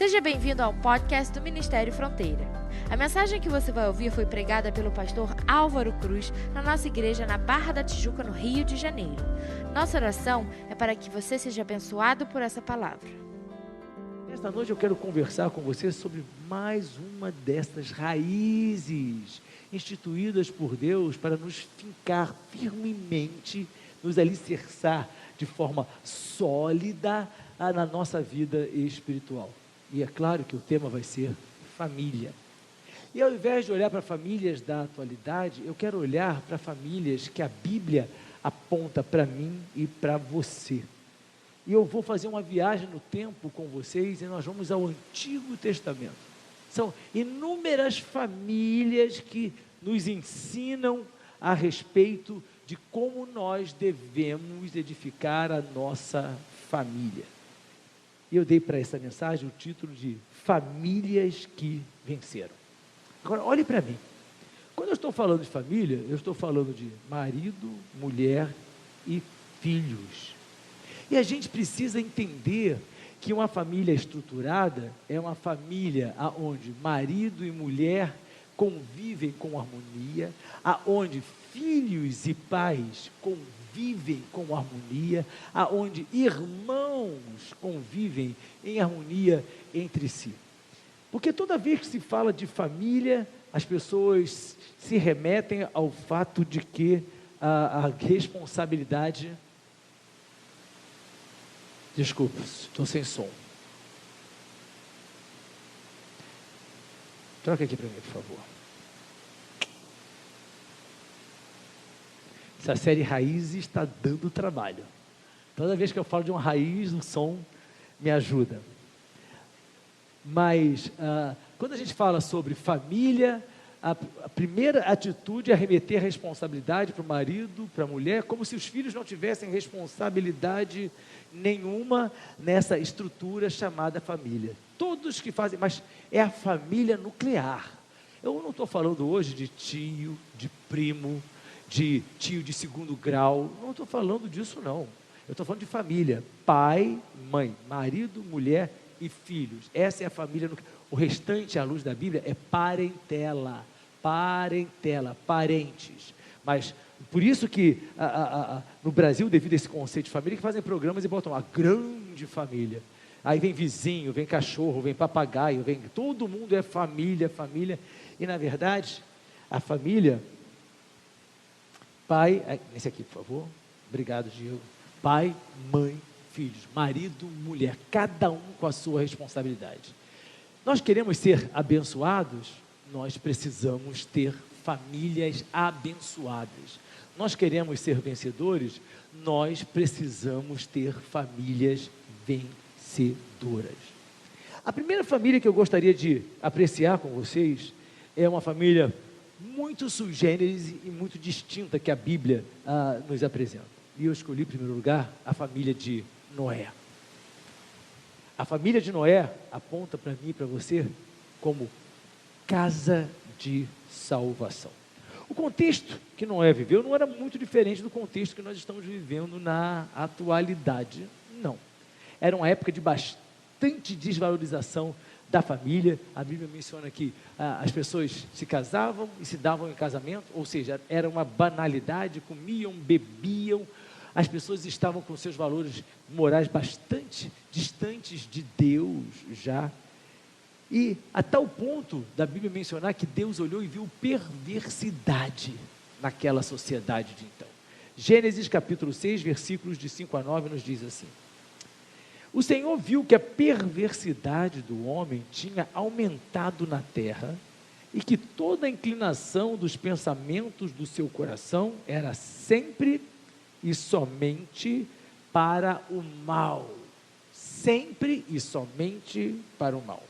Seja bem-vindo ao podcast do Ministério Fronteira. A mensagem que você vai ouvir foi pregada pelo pastor Álvaro Cruz na nossa igreja na Barra da Tijuca, no Rio de Janeiro. Nossa oração é para que você seja abençoado por essa palavra. Esta noite eu quero conversar com você sobre mais uma destas raízes instituídas por Deus para nos fincar firmemente, nos alicerçar de forma sólida na nossa vida espiritual. E é claro que o tema vai ser família. E ao invés de olhar para famílias da atualidade, eu quero olhar para famílias que a Bíblia aponta para mim e para você. E eu vou fazer uma viagem no tempo com vocês e nós vamos ao Antigo Testamento. São inúmeras famílias que nos ensinam a respeito de como nós devemos edificar a nossa família. E eu dei para essa mensagem o título de Famílias que Venceram. Agora, olhe para mim. Quando eu estou falando de família, eu estou falando de marido, mulher e filhos. E a gente precisa entender que uma família estruturada é uma família onde marido e mulher convivem com harmonia, aonde filhos e pais convivem com harmonia, aonde irmãos convivem em harmonia entre si. Porque toda vez que se fala de família, as pessoas se remetem ao fato de que a responsabilidade... Desculpa, estou sem som. Troca aqui para mim, por favor. Essa série Raízes está dando trabalho. Toda vez que eu falo de uma raiz, o som me ajuda. Mas, quando a gente fala sobre família, a primeira atitude é remeter a responsabilidade para o marido, para a mulher, como se os filhos não tivessem responsabilidade nenhuma nessa estrutura chamada família. Todos que fazem, mas é a família nuclear. Eu não estou falando hoje de tio, de primo, de tio de segundo grau, não estou falando disso não. Eu estou falando de família, pai, mãe, marido, mulher e filhos. Essa é a família nuclear. O restante, à luz da Bíblia, é parentela, parentes. Mas por isso que no Brasil, devido a esse conceito de família, que fazem programas e botam a grande família. Aí vem vizinho, vem cachorro, vem papagaio, todo mundo é família. E na verdade, a família, pai, esse aqui por favor, obrigado Diego, pai, mãe, filhos, marido, mulher, cada um com a sua responsabilidade. Nós queremos ser abençoados, nós precisamos ter famílias abençoadas. Nós queremos ser vencedores, nós precisamos ter famílias vencedoras. A primeira família que eu gostaria de apreciar com vocês é uma família muito sui generis e muito distinta que a Bíblia nos apresenta. E eu escolhi, em primeiro lugar, a família de Noé. A família de Noé aponta para mim e para você como casa de salvação. O contexto que Noé viveu não era muito diferente do contexto que nós estamos vivendo na atualidade, não. Era uma época de bastante desvalorização da família. A Bíblia menciona que as pessoas se casavam e se davam em casamento, ou seja, era uma banalidade, comiam, bebiam. As pessoas estavam com seus valores morais bastante distantes de Deus já. E a tal ponto da Bíblia mencionar que Deus olhou e viu perversidade naquela sociedade de então. Gênesis capítulo 6, versículos de 5 a 9 nos diz assim: O Senhor viu que a perversidade do homem tinha aumentado na terra e que toda a inclinação dos pensamentos do seu coração era sempre e somente para o mal. Sempre e somente para o mal.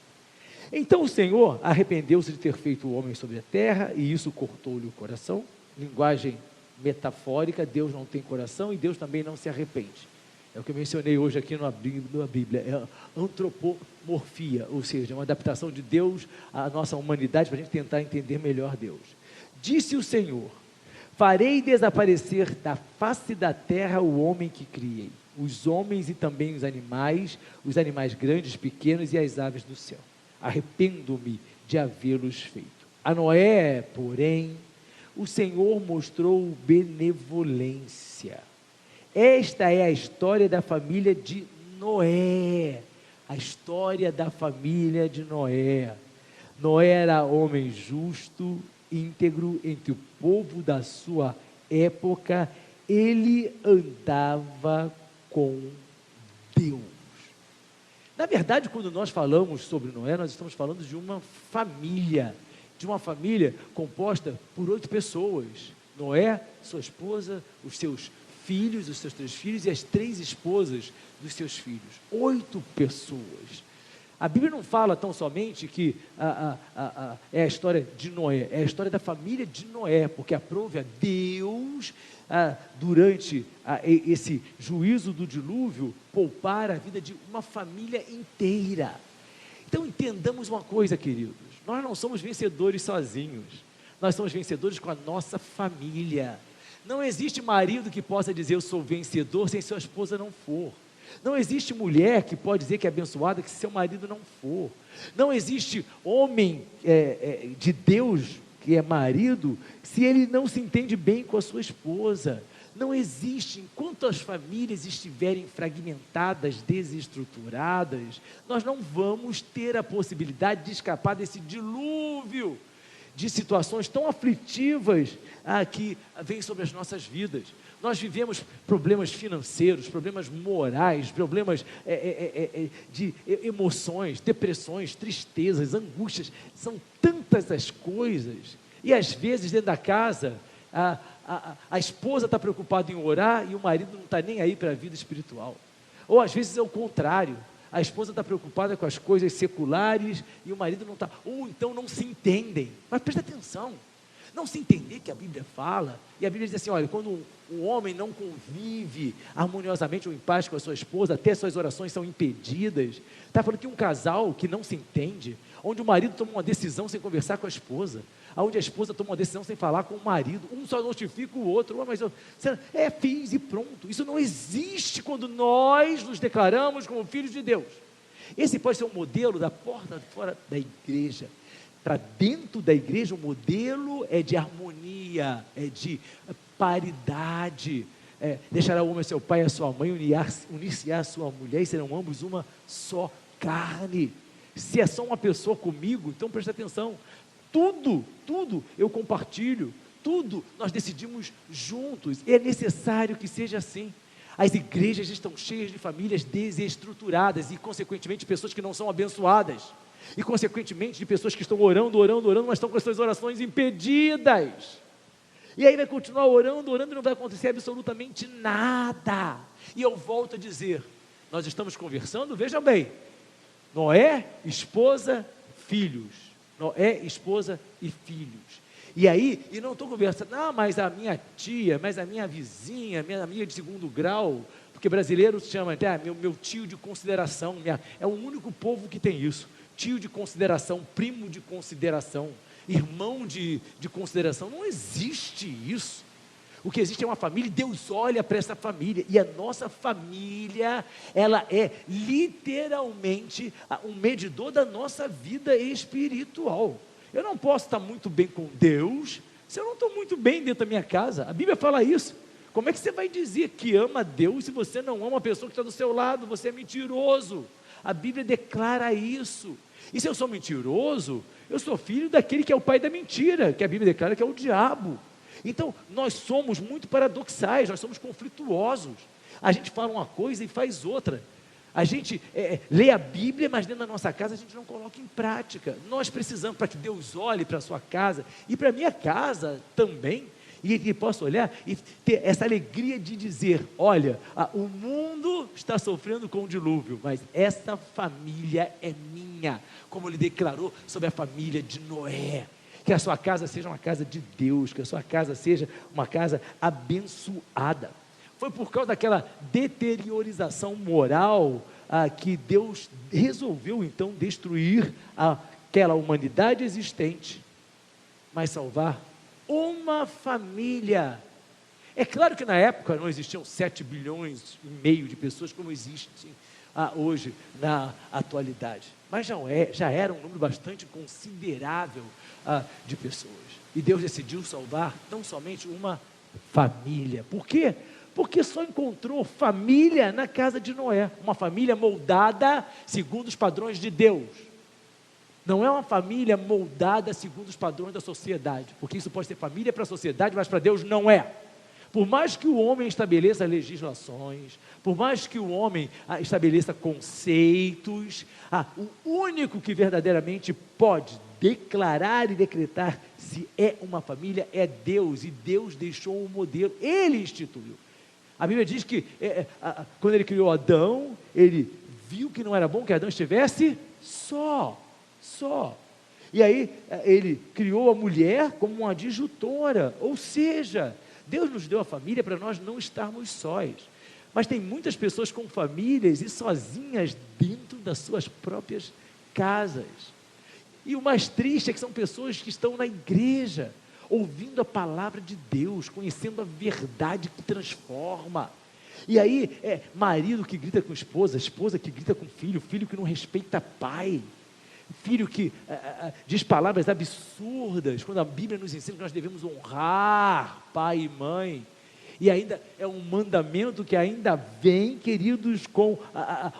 Então o Senhor arrependeu-se de ter feito o homem sobre a terra, e isso cortou-lhe o coração. Linguagem metafórica, Deus não tem coração e Deus também não se arrepende. É o que eu mencionei hoje aqui na Bíblia, é antropomorfia, ou seja, uma adaptação de Deus à nossa humanidade para a gente tentar entender melhor Deus. Disse o Senhor: farei desaparecer da face da terra o homem que criei, os homens e também os animais grandes, pequenos e as aves do céu. Arrependo-me de havê-los feito. A Noé, porém, o Senhor mostrou benevolência. Esta é a história da família de Noé. A história da família de Noé. Noé era homem justo, íntegro entre o povo da sua época. Ele andava com Deus. Na verdade, quando nós falamos sobre Noé, nós estamos falando de uma família composta por 8 pessoas. Noé, sua esposa, os seus filhos, os seus 3 filhos e as 3 esposas dos seus filhos. 8 pessoas. A Bíblia não fala tão somente que é a história de Noé, é a história da família de Noé, porque aprove a Deus, durante esse juízo do dilúvio, poupar a vida de uma família inteira. Então entendamos uma coisa, queridos, nós não somos vencedores sozinhos, nós somos vencedores com a nossa família. Não existe marido que possa dizer eu sou vencedor sem sua esposa não for. Não existe mulher que pode dizer que é abençoada que seu marido não for. Não existe homem de Deus que é marido se ele não se entende bem com a sua esposa. Não existe. Enquanto as famílias estiverem fragmentadas, desestruturadas, nós não vamos ter a possibilidade de escapar desse dilúvio de situações tão aflitivas que vêm sobre as nossas vidas. Nós vivemos problemas financeiros, problemas morais, problemas de emoções, depressões, tristezas, angústias. São tantas as coisas. E às vezes dentro da casa, a esposa está preocupada em orar e o marido não está nem aí para a vida espiritual. Ou às vezes é o contrário. A esposa está preocupada com as coisas seculares e o marido não está. Ou então não se entendem. Mas presta atenção. Não se entender que a Bíblia fala, e a Bíblia diz assim, olha, quando um homem não convive harmoniosamente ou em paz com a sua esposa, até suas orações são impedidas. Está falando que um casal que não se entende, onde o marido toma uma decisão sem conversar com a esposa, onde a esposa toma uma decisão sem falar com o marido, um só notifica o outro, mas fiz e pronto. Isso não existe quando nós nos declaramos como filhos de Deus. Esse pode ser um modelo da porta de fora da igreja. Para dentro da igreja, o modelo é de harmonia, é de paridade. Deixará o homem a seu pai e a sua mãe, unir-se-á a sua mulher e serão ambos uma só carne. Se é só uma pessoa comigo, então presta atenção. Tudo eu compartilho, tudo nós decidimos juntos. É necessário que seja assim. As igrejas estão cheias de famílias desestruturadas e, consequentemente, de pessoas que não são abençoadas. E, consequentemente, de pessoas que estão orando, mas estão com as suas orações impedidas. E aí vai continuar orando e não vai acontecer absolutamente nada. E eu volto a dizer, nós estamos conversando, vejam bem, Noé, esposa, filhos. Noé, esposa e filhos. E aí, e não estou conversando, mas a minha tia, mas a minha vizinha, minha amiga de segundo grau, porque brasileiro se chama até meu tio de consideração, é o único povo que tem isso. Tio de consideração, primo de consideração, irmão de consideração, não existe isso. O que existe é uma família, e Deus olha para essa família, e a nossa família, ela é literalmente um medidor da nossa vida espiritual. Eu não posso estar muito bem com Deus, se eu não estou muito bem dentro da minha casa. A Bíblia fala isso. Como é que você vai dizer que ama Deus se você não ama a pessoa que está do seu lado? Você é mentiroso. A Bíblia declara isso. E se eu sou mentiroso, eu sou filho daquele que é o pai da mentira, que a Bíblia declara que é o diabo. Então, nós somos muito paradoxais, nós somos conflituosos. A gente fala uma coisa e faz outra. A gente lê a Bíblia, mas dentro da nossa casa a gente não coloca em prática. Nós precisamos, para que Deus olhe para a sua casa e para a minha casa também, e que possa olhar e ter essa alegria de dizer, olha, o mundo está sofrendo com o dilúvio, mas essa família é minha, como ele declarou sobre a família de Noé. Que a sua casa seja uma casa de Deus, que a sua casa seja uma casa abençoada. Foi por causa daquela deteriorização moral que Deus resolveu então destruir aquela humanidade existente, mas salvar uma família. É claro que na época não existiam 7 bilhões e meio de pessoas como existem hoje na atualidade, mas já era um número bastante considerável de pessoas. E Deus decidiu salvar não somente uma família. Por quê? Porque só encontrou família na casa de Noé, uma família moldada segundo os padrões de Deus. Não é uma família moldada segundo os padrões da sociedade, porque isso pode ser família para a sociedade, mas para Deus não é. Por mais que o homem estabeleça legislações, por mais que o homem estabeleça conceitos, o único que verdadeiramente pode declarar e decretar se é uma família é Deus, e Deus deixou um modelo, Ele instituiu. A Bíblia diz que quando Ele criou Adão, Ele viu que não era bom que Adão estivesse só. E aí Ele criou a mulher como uma adjutora, ou seja, Deus nos deu a família para nós não estarmos sós. Mas tem muitas pessoas com famílias e sozinhas dentro das suas próprias casas. E o mais triste é que são pessoas que estão na igreja, ouvindo a palavra de Deus, conhecendo a verdade que transforma. E aí marido que grita com esposa que grita com filho que não respeita pai, filho que diz palavras absurdas, quando a Bíblia nos ensina que nós devemos honrar pai e mãe. E ainda é um mandamento que ainda vem, queridos, com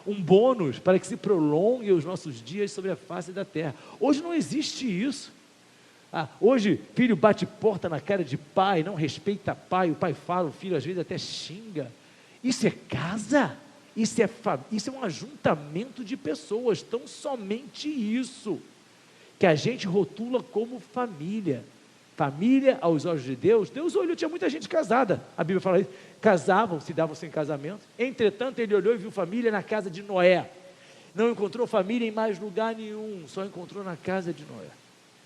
um bônus para que se prolongue os nossos dias sobre a face da terra. Hoje não existe isso. Hoje, filho bate porta na cara de pai, não respeita pai, o pai fala, o filho às vezes até xinga. Isso é casa? Isso é um ajuntamento de pessoas, tão somente isso, que a gente rotula como família. Família, aos olhos de Deus, Deus olhou, tinha muita gente casada, a Bíblia fala isso, casavam, se davam-se em casamento, entretanto Ele olhou e viu família na casa de Noé, não encontrou família em mais lugar nenhum, só encontrou na casa de Noé.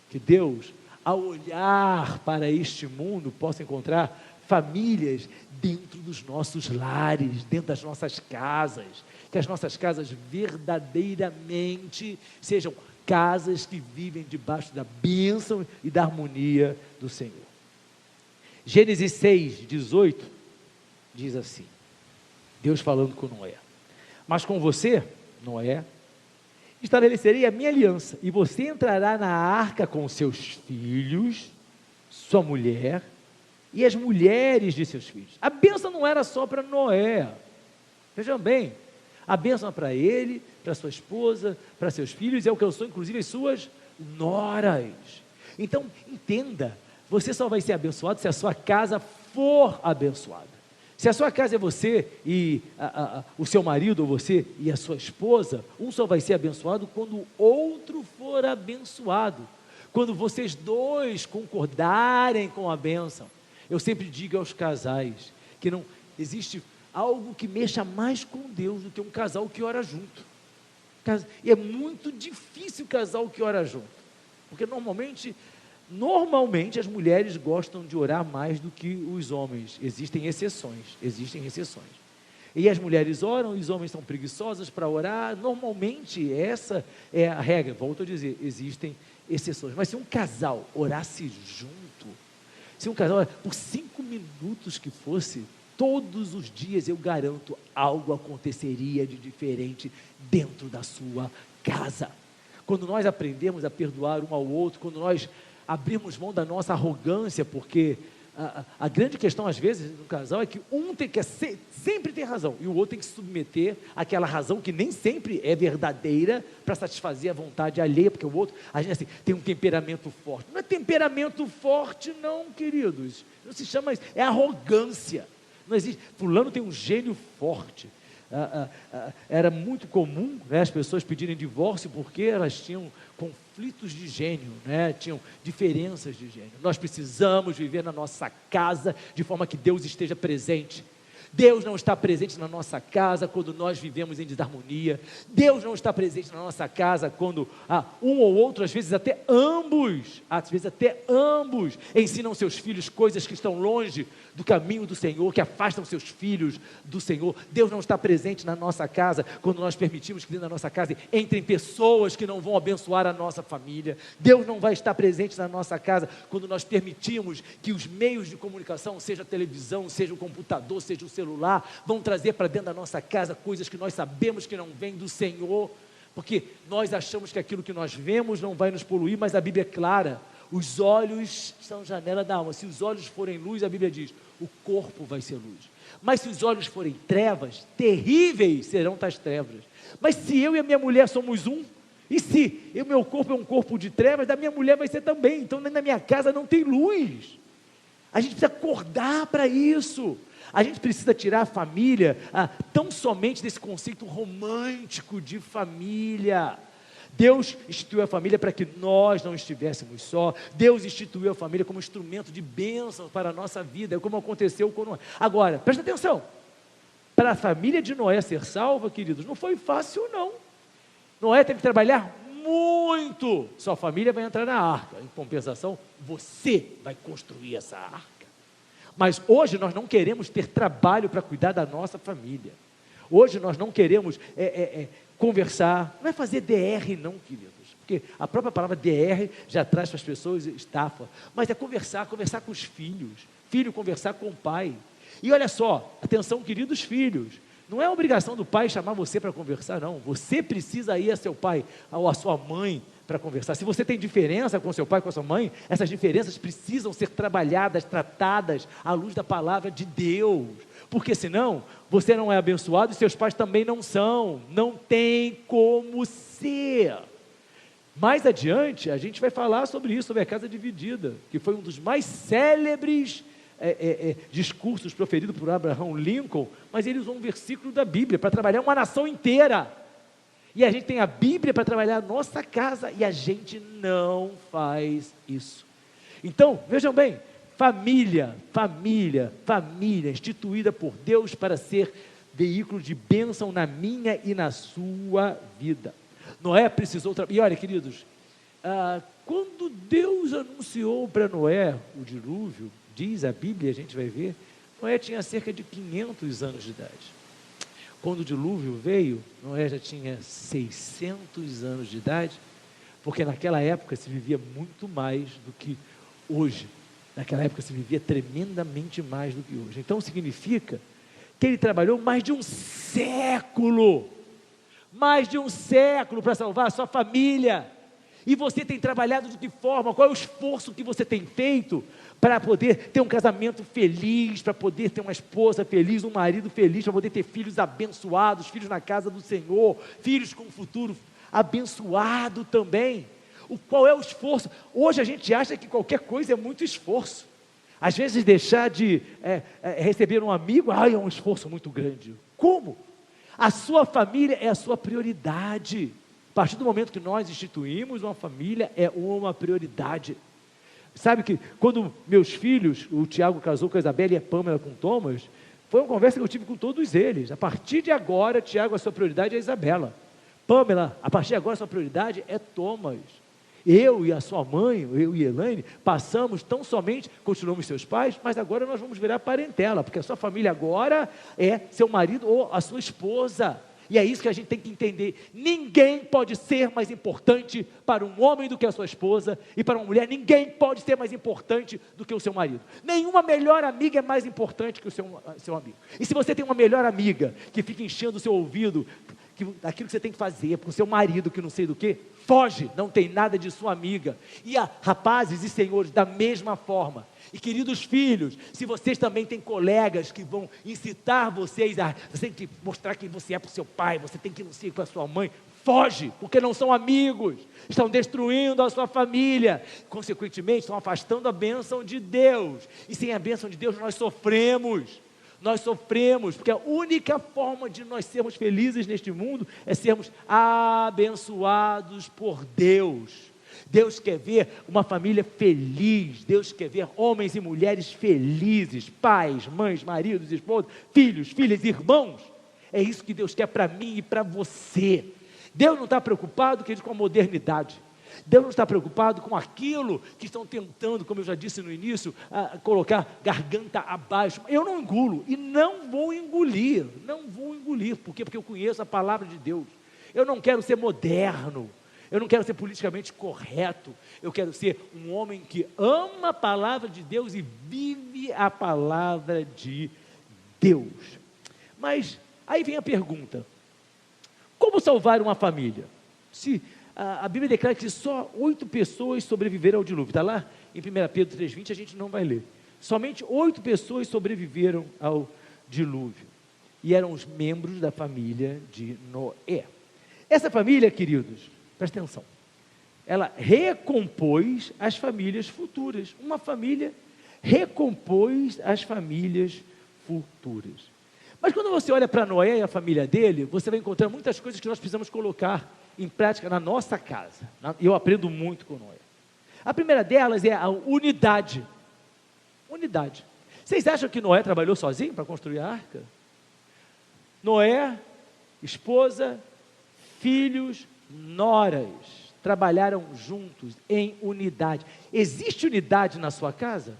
Que Deus, ao olhar para este mundo, possa encontrar famílias dentro dos nossos lares, dentro das nossas casas, que as nossas casas verdadeiramente sejam casas que vivem debaixo da bênção e da harmonia do Senhor. Gênesis 6:18 diz assim, Deus falando com Noé: mas com você, Noé, estabelecerei a minha aliança, e você entrará na arca com seus filhos, sua mulher e as mulheres de seus filhos. A bênção não era só para Noé, vejam bem, a bênção é para ele, para sua esposa, para seus filhos, e alcançou inclusive as suas noras. Então entenda, você só vai ser abençoado se a sua casa for abençoada. Se a sua casa é você e o seu marido, ou você e a sua esposa, um só vai ser abençoado quando o outro for abençoado, quando vocês dois concordarem com a bênção. Eu sempre digo aos casais que não existe algo que mexa mais com Deus do que um casal que ora junto. E é muito difícil o casal que ora junto, porque normalmente as mulheres gostam de orar mais do que os homens. Existem exceções. E as mulheres oram, e os homens são preguiçosos para orar. Normalmente essa é a regra. Volto a dizer, existem exceções. Mas se um casal orasse junto, se um casal, por 5 minutos que fosse, todos os dias, eu garanto, algo aconteceria de diferente dentro da sua casa. Quando nós aprendemos a perdoar um ao outro, quando nós abrimos mão da nossa arrogância, porque a grande questão às vezes no casal é que um sempre tem razão, e o outro tem que se submeter àquela razão que nem sempre é verdadeira, para satisfazer a vontade alheia, porque o outro, a gente assim, tem um temperamento forte. Não é temperamento forte não, queridos, não se chama isso, é arrogância. Não existe, fulano tem um gênio forte. Era muito comum, né, as pessoas pedirem divórcio porque elas tinham conflitos de gênio, né, tinham diferenças de gênio. Nós precisamos viver na nossa casa de forma que Deus esteja presente. Deus não está presente na nossa casa quando nós vivemos em desarmonia. Deus não está presente na nossa casa quando um ou outro, às vezes até ambos ensinam seus filhos coisas que estão longe do caminho do Senhor, que afastam seus filhos do Senhor. Deus não está presente na nossa casa quando nós permitimos que dentro da nossa casa entrem pessoas que não vão abençoar a nossa família. Deus não vai estar presente na nossa casa quando nós permitimos que os meios de comunicação, seja a televisão, seja o computador, seja o celular, vão trazer para dentro da nossa casa coisas que nós sabemos que não vêm do Senhor, porque nós achamos que aquilo que nós vemos não vai nos poluir, mas a Bíblia é clara. Os olhos são janela da alma. Se os olhos forem luz, a Bíblia diz, o corpo vai ser luz. Mas se os olhos forem trevas, terríveis serão tais trevas. Mas se eu e a minha mulher somos um, e se o meu corpo é um corpo de trevas, da minha mulher vai ser também. Então na minha casa não tem luz. A gente precisa acordar para isso. A gente precisa tirar a família tão somente desse conceito romântico de família. Deus instituiu a família para que nós não estivéssemos só. Deus instituiu a família como instrumento de bênção para a nossa vida, como aconteceu com Noé. Agora, presta atenção, para a família de Noé ser salva, queridos, não foi fácil não. Noé teve que trabalhar muito. Sua família vai entrar na arca, em compensação, você vai construir essa arca. Mas hoje nós não queremos ter trabalho para cuidar da nossa família. Hoje nós não queremos conversar, não é fazer DR não, queridos, porque a própria palavra DR já traz para as pessoas estafa, mas é conversar com os filhos, filho conversar com o pai. E olha só, atenção queridos filhos, não é obrigação do pai chamar você para conversar não, você precisa ir a seu pai ou a sua mãe para conversar. Se você tem diferença com seu pai, com a sua mãe, essas diferenças precisam ser trabalhadas, tratadas à luz da palavra de Deus, porque senão você não é abençoado e seus pais também não são, não tem como ser. Mais adiante a gente vai falar sobre isso, sobre a casa dividida, que foi um dos mais célebres discursos proferidos por Abraham Lincoln, mas ele usou um versículo da Bíblia para trabalhar uma nação inteira. E a gente tem a Bíblia para trabalhar a nossa casa e a gente não faz isso. Então, vejam bem, família, instituída por Deus para ser veículo de bênção na minha e na sua vida. Noé precisou e olha, queridos, quando Deus anunciou para Noé o dilúvio, diz a Bíblia, a gente vai ver, Noé tinha cerca de 500 anos de idade. Quando o dilúvio veio, Noé já tinha 600 anos de idade, porque naquela época se vivia muito mais do que hoje. Naquela época se vivia tremendamente mais do que hoje. Então significa que ele trabalhou mais de um século para salvar a sua família. E você tem trabalhado de que forma? Qual é o esforço que você tem feito para poder ter um casamento feliz, para poder ter uma esposa feliz, um marido feliz, para poder ter filhos abençoados, filhos na casa do Senhor, filhos com um futuro abençoado também? Qual é o esforço? Hoje a gente acha que qualquer coisa é muito esforço. Às vezes deixar de receber um amigo, é um esforço muito grande. Como? A sua família é a sua prioridade. A partir do momento que nós instituímos uma família, é uma prioridade. Sabe que quando meus filhos, o Tiago casou com a Isabela e a Pâmela com o Thomas, foi uma conversa que eu tive com todos eles. A partir de agora, Tiago, a sua prioridade é a Isabela. Pâmela, a partir de agora, a sua prioridade é Thomas. Eu e a sua mãe, eu e Elaine, passamos tão somente, continuamos seus pais, mas agora nós vamos virar parentela, porque a sua família agora é seu marido ou a sua esposa. E é isso que a gente tem que entender. Ninguém pode ser mais importante para um homem do que a sua esposa, e para uma mulher, ninguém pode ser mais importante do que o seu marido. Nenhuma melhor amiga é mais importante que o seu amigo. E se você tem uma melhor amiga que fica enchendo o seu ouvido, aquilo que você tem que fazer para o seu marido, que não sei do que, foge, não tem nada de sua amiga. E rapazes e senhores, da mesma forma. E queridos filhos, se vocês também têm colegas que vão incitar vocês você tem que mostrar quem você é para o seu pai, você tem que não ser para a sua mãe, foge, porque não são amigos, estão destruindo a sua família, consequentemente estão afastando a bênção de Deus, e sem a bênção de Deus nós sofremos, porque a única forma de nós sermos felizes neste mundo é sermos abençoados por Deus. Deus quer ver uma família feliz, Deus quer ver homens e mulheres felizes, pais, mães, maridos, esposas, filhos, filhas, irmãos. É isso que Deus quer para mim e para você. Deus não está preocupado, querido, com a modernidade. Deus não está preocupado com aquilo que estão tentando, como eu já disse no início, colocar garganta abaixo. Eu não engulo e não vou engolir, por quê? Porque eu conheço a palavra de Deus. Eu não quero ser moderno, eu não quero ser politicamente correto, eu quero ser um homem que ama a palavra de Deus e vive a palavra de Deus. Mas aí vem a pergunta: como salvar uma família? Se a Bíblia declara que só 8 pessoas sobreviveram ao dilúvio, está lá em 1 Pedro 3,20, a gente não vai ler. Somente 8 pessoas sobreviveram ao dilúvio, e eram os membros da família de Noé. Essa família, queridos, presta atenção, ela recompôs as famílias futuras. Uma família recompôs as famílias futuras. Mas quando você olha para Noé e a família dele, você vai encontrar muitas coisas que nós precisamos colocar em prática na nossa casa. Eu aprendo muito com Noé. A primeira delas é a unidade. Unidade. Vocês acham que Noé trabalhou sozinho para construir a arca? Noé, esposa, filhos, noras, trabalharam juntos em unidade. Existe unidade na sua casa?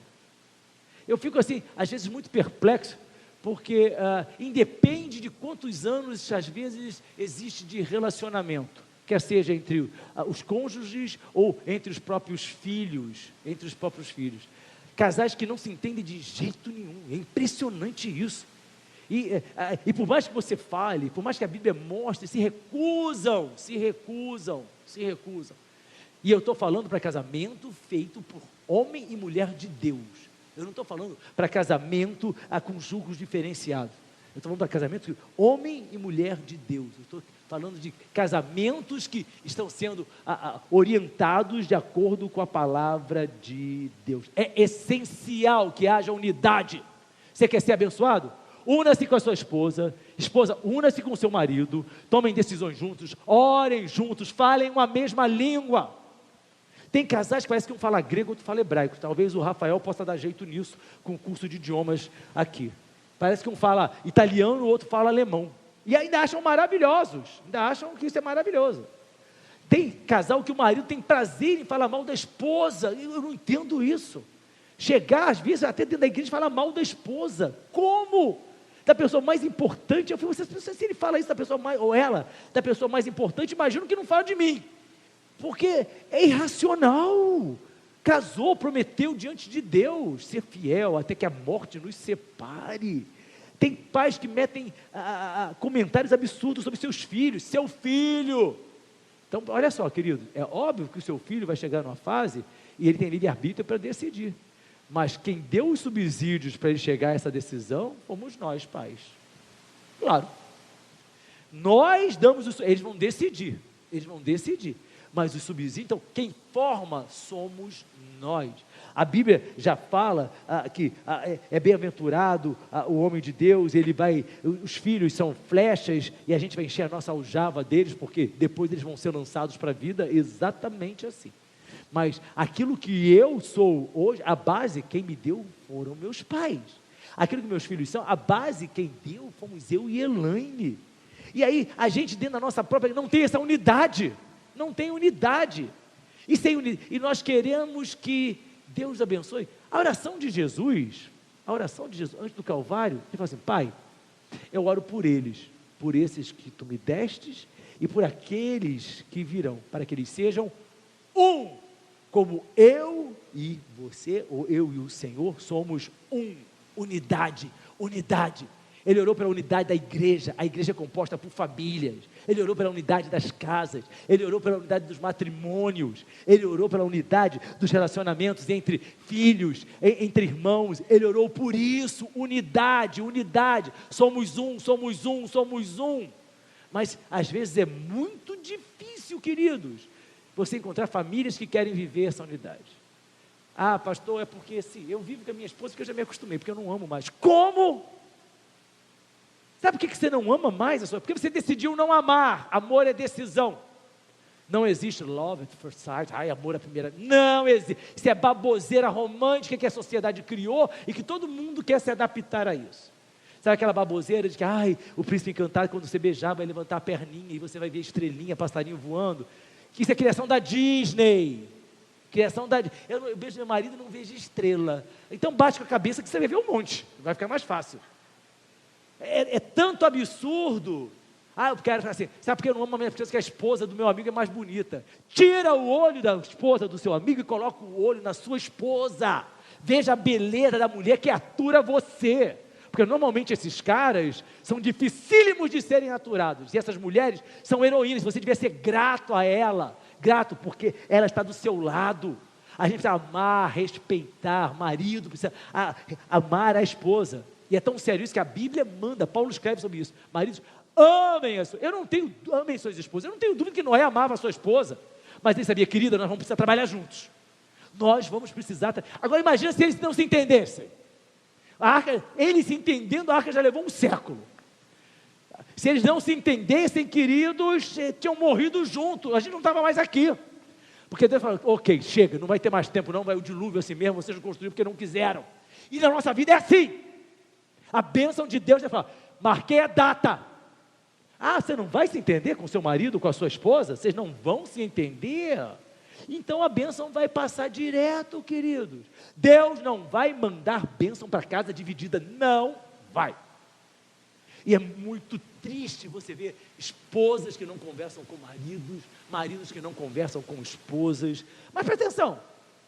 Eu fico assim, às vezes muito perplexo, porque independe de quantos anos, às vezes, existe de relacionamento, quer seja entre os cônjuges ou entre os próprios filhos, casais que não se entendem de jeito nenhum. É impressionante isso. E por mais que você fale, por mais que a Bíblia mostre, se recusam. E eu estou falando para casamento feito por homem e mulher de Deus. Eu não estou falando para casamento com julgos diferenciados. Eu estou falando para casamento de homem e mulher de Deus. Eu estou falando de casamentos que estão sendo orientados de acordo com a palavra de Deus. É essencial que haja unidade. Você quer ser abençoado? Una-se com a sua esposa, una-se com o seu marido, tomem decisões juntos, orem juntos, falem uma mesma língua. Tem casais que parece que um fala grego, outro fala hebraico. Talvez o Rafael possa dar jeito nisso com o curso de idiomas aqui. Parece que um fala italiano, o outro fala alemão. E ainda acham maravilhosos, ainda acham que isso é maravilhoso. Tem casal que o marido tem prazer em falar mal da esposa. Eu não entendo isso. Chegar, às vezes, até dentro da igreja, falar mal da esposa. Como? Da pessoa mais importante. Eu falei, se ele fala isso da pessoa mais, ou ela, da pessoa mais importante, imagino que não fala de mim. Porque é irracional. Casou, prometeu diante de Deus ser fiel até que a morte nos separe. Tem pais que metem comentários absurdos sobre seus filhos, seu filho. Então, olha só, querido, é óbvio que o seu filho vai chegar numa fase e ele tem livre-arbítrio para decidir. Mas quem deu os subsídios para ele chegar a essa decisão, fomos nós, pais. Claro. Nós damos eles vão decidir. Mas os subsídios, então, quem forma somos nós. A Bíblia já fala que é bem-aventurado o homem de Deus, os filhos são flechas, e a gente vai encher a nossa aljava deles, porque depois eles vão ser lançados para a vida, exatamente assim. Mas aquilo que eu sou hoje, a base, quem me deu foram meus pais. Aquilo que meus filhos são, a base, quem deu, fomos eu e Elaine. E aí, a gente dentro da nossa própria, não tem essa unidade. Não tem unidade. E nós queremos que Deus abençoe. A oração de Jesus, antes do Calvário, ele fala assim: Pai, eu oro por eles, por esses que tu me destes, e por aqueles que virão, para que eles sejam um, como eu e você, ou eu e o Senhor, somos um. Unidade. Ele orou pela unidade da igreja, a igreja é composta por famílias. Ele orou pela unidade das casas, ele orou pela unidade dos matrimônios, ele orou pela unidade dos relacionamentos entre filhos, entre irmãos. Ele orou por isso, unidade. Somos um. Mas às vezes é muito difícil, queridos, você encontrar famílias que querem viver essa unidade. Ah, pastor, é porque assim, eu vivo com a minha esposa porque eu já me acostumei, porque eu não amo mais. Como? Sabe por que você não ama mais a sua? Porque você decidiu não amar. Amor é decisão. Não existe love at first sight, amor à primeira. Não existe. Isso é baboseira romântica que a sociedade criou e que todo mundo quer se adaptar a isso. Sabe aquela baboseira de que, o príncipe encantado, quando você beijar, vai levantar a perninha e você vai ver estrelinha, passarinho voando. que isso é criação da Disney. Criação da... Eu vejo meu marido e não vejo estrela. Então bate com a cabeça que você vai ver um monte. Vai ficar mais fácil. É tanto absurdo. Eu quero falar assim, sabe por que eu não amo a minha esposa? Que a esposa do meu amigo é mais bonita. Tira o olho da esposa do seu amigo e coloca o olho na sua esposa. Veja a beleza da mulher que atura você. Porque normalmente esses caras são dificílimos de serem aturados. E essas mulheres são heroínas. Você devia ser grato a ela. Grato porque ela está do seu lado. A gente precisa amar, respeitar, marido precisa amar a esposa. E é tão sério isso que a Bíblia manda, Paulo escreve sobre isso. Maridos, amem a sua... amem suas esposas. Eu não tenho dúvida que Noé amava a sua esposa. Mas ele sabia, querida, nós vamos precisar trabalhar juntos. Nós vamos precisar... Agora imagina se eles não se entendessem. Eles se entendendo, a arca já levou um século. Se eles não se entendessem, queridos, tinham morrido juntos. A gente não estava mais aqui. Porque Deus falou, ok, chega, não vai ter mais tempo não, vai o dilúvio assim mesmo, vocês não construíram porque não quiseram. E na nossa vida é assim. A bênção de Deus é falar, marquei a data. Você não vai se entender com seu marido, com a sua esposa? Vocês não vão se entender? Então a bênção vai passar direto, queridos. Deus não vai mandar bênção para casa dividida, não vai. E é muito triste você ver esposas que não conversam com maridos, maridos que não conversam com esposas. Mas presta atenção,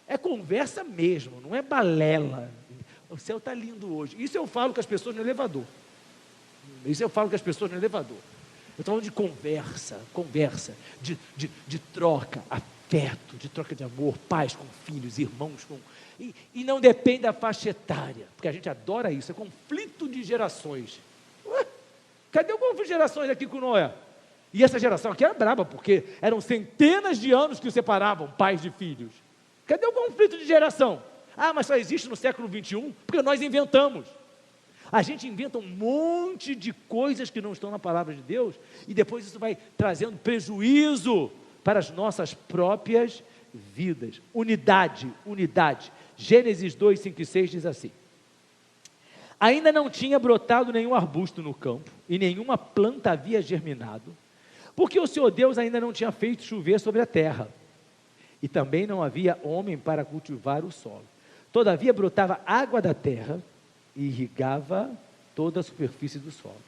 é conversa mesmo, não é balela. O céu está lindo hoje. Isso eu falo com as pessoas no elevador. Eu estou falando de conversa, de troca, afeto, de troca de amor, pais com filhos, irmãos com... E não depende da faixa etária, porque a gente adora isso, é conflito de gerações. Cadê o conflito de gerações aqui com Noé? E essa geração aqui era braba, porque eram centenas de anos que separavam pais de filhos. Cadê o conflito de geração? Mas só existe no século 21, porque nós inventamos. A gente inventa um monte de coisas que não estão na palavra de Deus, e depois isso vai trazendo prejuízo para as nossas próprias vidas. Unidade. Gênesis 2, 5 e 6 diz assim: ainda não tinha brotado nenhum arbusto no campo, e nenhuma planta havia germinado, porque o Senhor Deus ainda não tinha feito chover sobre a terra, e também não havia homem para cultivar o solo. Todavia brotava água da terra, e irrigava toda a superfície do solo.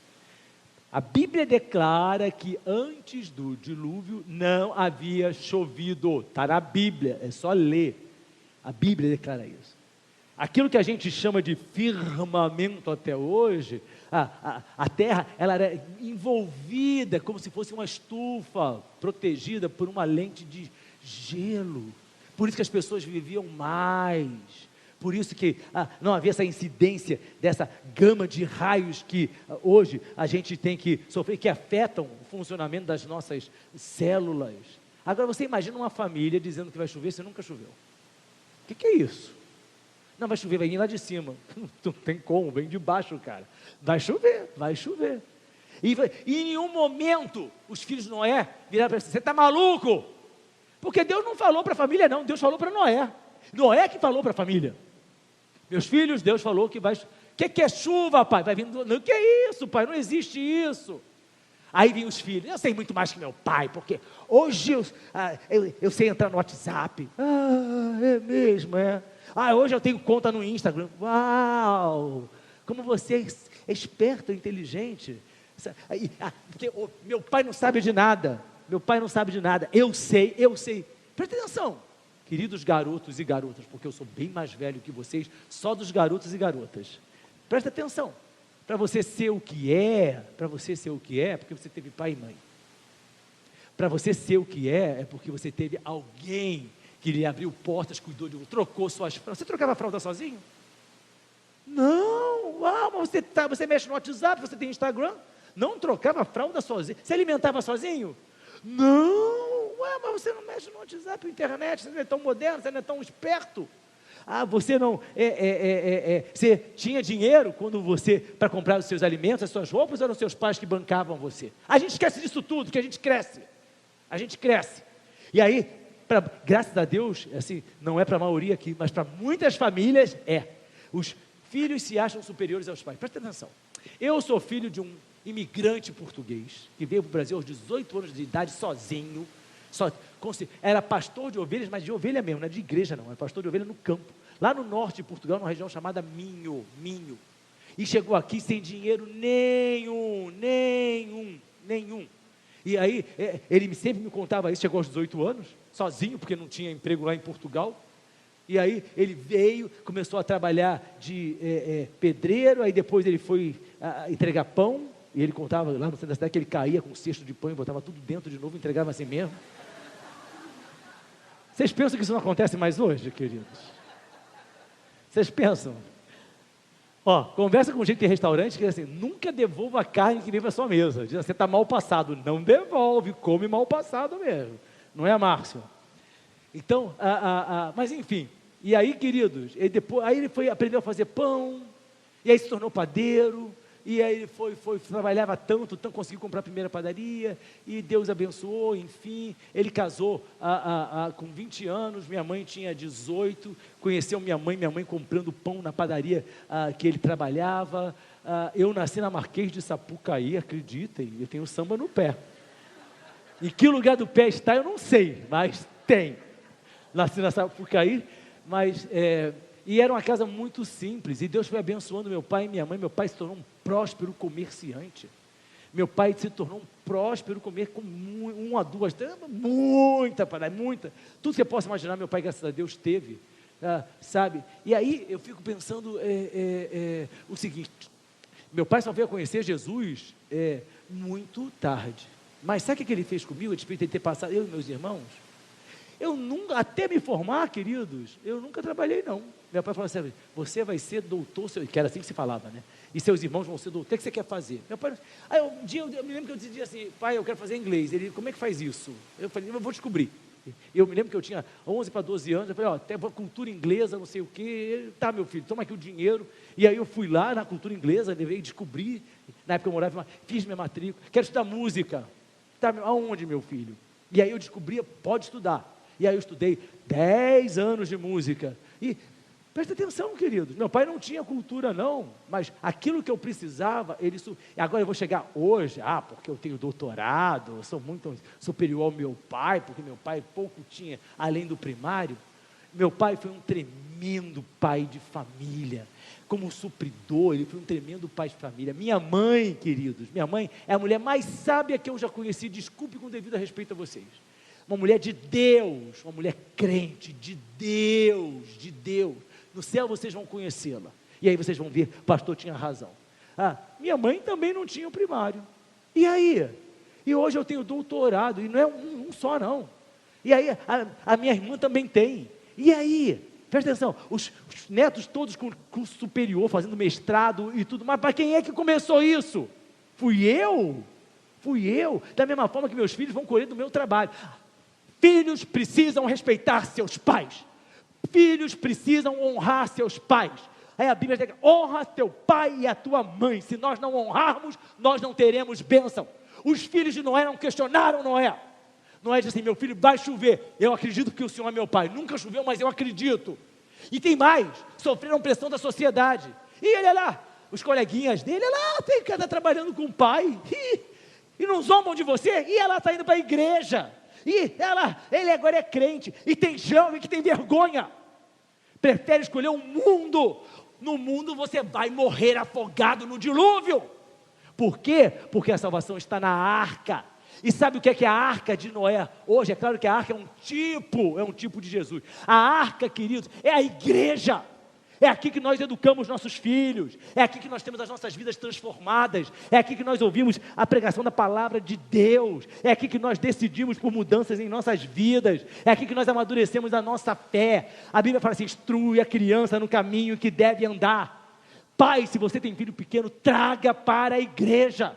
A Bíblia declara que antes do dilúvio não havia chovido. Está na Bíblia, é só ler. A Bíblia declara isso. Aquilo que a gente chama de firmamento até hoje, a terra ela era envolvida como se fosse uma estufa, protegida por uma lente de gelo. Por isso que as pessoas viviam mais. Por isso que não havia essa incidência dessa gama de raios que hoje a gente tem que sofrer, que afetam o funcionamento das nossas células. Agora você imagina uma família dizendo que vai chover, se nunca choveu. O que é isso? Não, vai chover, vai vir lá de cima. Não tem como, vem de baixo, cara. Vai chover. E em nenhum momento os filhos de Noé viraram para ele, você está maluco? Porque Deus não falou para a família não, Deus falou para Noé. Noé que falou para a família. Meus filhos, Deus falou que vai... O que é chuva, pai? Vai vindo... Não, que é isso, pai? Não existe isso. Aí vinham os filhos. Eu sei muito mais que meu pai, porque hoje eu sei entrar no WhatsApp. É mesmo, é. Hoje eu tenho conta no Instagram. Uau! Como você é esperto, inteligente. Meu pai não sabe de nada. Eu sei. Presta atenção. Queridos garotos e garotas, porque eu sou bem mais velho que vocês, só dos garotos e garotas. Presta atenção. Para você ser o que é, porque você teve pai e mãe. Para você ser o que é porque você teve alguém que lhe abriu portas, cuidou de você, trocou suas fraldas. Você trocava a fralda sozinho? Não. Mas você mexe no WhatsApp, você tem Instagram? Não trocava a fralda sozinho. Você alimentava sozinho? Não. Mas você não mexe no WhatsApp, na internet, você não é tão moderno, você não é tão esperto. Você não... Você tinha dinheiro para comprar os seus alimentos, as suas roupas, ou eram seus pais que bancavam você? A gente esquece disso tudo, que a gente cresce. E aí, graças a Deus, assim, não é para a maioria aqui, mas para muitas famílias os filhos se acham superiores aos pais. Presta atenção. Eu sou filho de um imigrante português, que veio para o Brasil aos 18 anos de idade sozinho, Era pastor de ovelhas, mas de ovelha mesmo, não é de igreja não, era pastor de ovelha no campo, lá no norte de Portugal, numa região chamada Minho. E chegou aqui sem dinheiro nenhum. E aí, ele sempre me contava isso, chegou aos 18 anos, sozinho, porque não tinha emprego lá em Portugal. E aí, ele veio, começou a trabalhar de pedreiro, aí depois ele foi entregar pão, e ele contava lá no centro da cidade que ele caía com um cesto de pão e botava tudo dentro de novo e entregava assim mesmo. Vocês pensam que isso não acontece mais hoje, queridos? Vocês pensam? Conversa com gente em restaurante que diz assim, nunca devolva a carne que vem para a sua mesa. Diz assim, você está mal passado. Não devolve, come mal passado mesmo. Não é, Márcio? Então, mas enfim. E aí, queridos, ele aprendeu a fazer pão, e aí se tornou padeiro, e aí ele trabalhava tanto, conseguiu comprar a primeira padaria, e Deus abençoou, enfim, ele casou com 20 anos, minha mãe tinha 18, conheceu minha mãe comprando pão na padaria que ele trabalhava, eu nasci na Marquês de Sapucaí, acreditem, eu tenho samba no pé, em que lugar do pé está eu não sei, mas tem, nasci na Sapucaí, mas... E era uma casa muito simples, e Deus foi abençoando meu pai e minha mãe. Meu pai se tornou um próspero comerciante. Meu pai se tornou um próspero comerciante, com uma, duas, muita. Tudo que você possa imaginar, meu pai, graças a Deus, teve, sabe? E aí eu fico pensando o seguinte, meu pai só veio a conhecer Jesus muito tarde. Mas sabe o que ele fez comigo, a despeito de ter passado, eu e meus irmãos? Eu nunca, até me formar, queridos, eu nunca trabalhei não. Meu pai falou assim, você vai ser doutor, que era assim que se falava, né? E seus irmãos vão ser doutor, o que você quer fazer? Meu pai, aí um dia eu me lembro que eu dizia assim, pai, eu quero fazer inglês. Ele, como é que faz isso? Eu falei, eu vou descobrir. Eu me lembro que eu tinha 11 para 12 anos, eu falei, até cultura inglesa, não sei o quê. Ele, tá, meu filho, toma aqui o dinheiro. E aí eu fui lá na cultura inglesa, levei, descobri, na época eu morava, fiz minha matrícula, quero estudar música. Tá, aonde, meu filho? E aí eu descobri, pode estudar. E aí eu estudei 10 anos de música. E presta atenção, queridos, meu pai não tinha cultura não, mas aquilo que eu precisava, agora eu vou chegar hoje, porque eu tenho doutorado, eu sou muito superior ao meu pai, porque meu pai pouco tinha, além do primário. Meu pai foi um tremendo pai de família, como supridor, ele foi um tremendo pai de família. Minha mãe, queridos, minha mãe é a mulher mais sábia que eu já conheci, desculpe com devido respeito a vocês. Uma mulher de Deus, uma mulher crente, de Deus. No céu vocês vão conhecê-la. E aí vocês vão ver, pastor tinha razão. Minha mãe também não tinha o primário. E aí? E hoje eu tenho doutorado, e não é um só não. E aí, a minha irmã também tem. E aí? Presta atenção, os netos todos com curso superior, fazendo mestrado e tudo mais. Mas quem é que começou isso? Fui eu. Da mesma forma que meus filhos vão colher do meu trabalho. Filhos precisam respeitar seus pais. Filhos precisam honrar seus pais. Aí a Bíblia diz, honra teu pai e a tua mãe. Se nós não honrarmos, nós não teremos bênção. Os filhos de Noé não questionaram Noé. Noé disse assim, meu filho, vai chover. Eu acredito que o Senhor é meu pai. Nunca choveu, mas eu acredito. E tem mais, sofreram pressão da sociedade. E olha lá, os coleguinhas dele, olha lá, tem que estar trabalhando com o pai. E não zombam de você. E ela está indo para a igreja. E ele agora é crente, e tem jovem que tem vergonha, prefere escolher um mundo, no mundo você vai morrer afogado no dilúvio. Por quê? Porque a salvação está na arca. E sabe o que é a arca de Noé? Hoje, é claro que a arca é um tipo de Jesus. A arca, queridos, é a igreja. É aqui que nós educamos nossos filhos, é aqui que nós temos as nossas vidas transformadas, é aqui que nós ouvimos a pregação da palavra de Deus, é aqui que nós decidimos por mudanças em nossas vidas, é aqui que nós amadurecemos a nossa fé. A Bíblia fala assim, instrui a criança no caminho que deve andar. Pai, se você tem filho pequeno, traga para a igreja.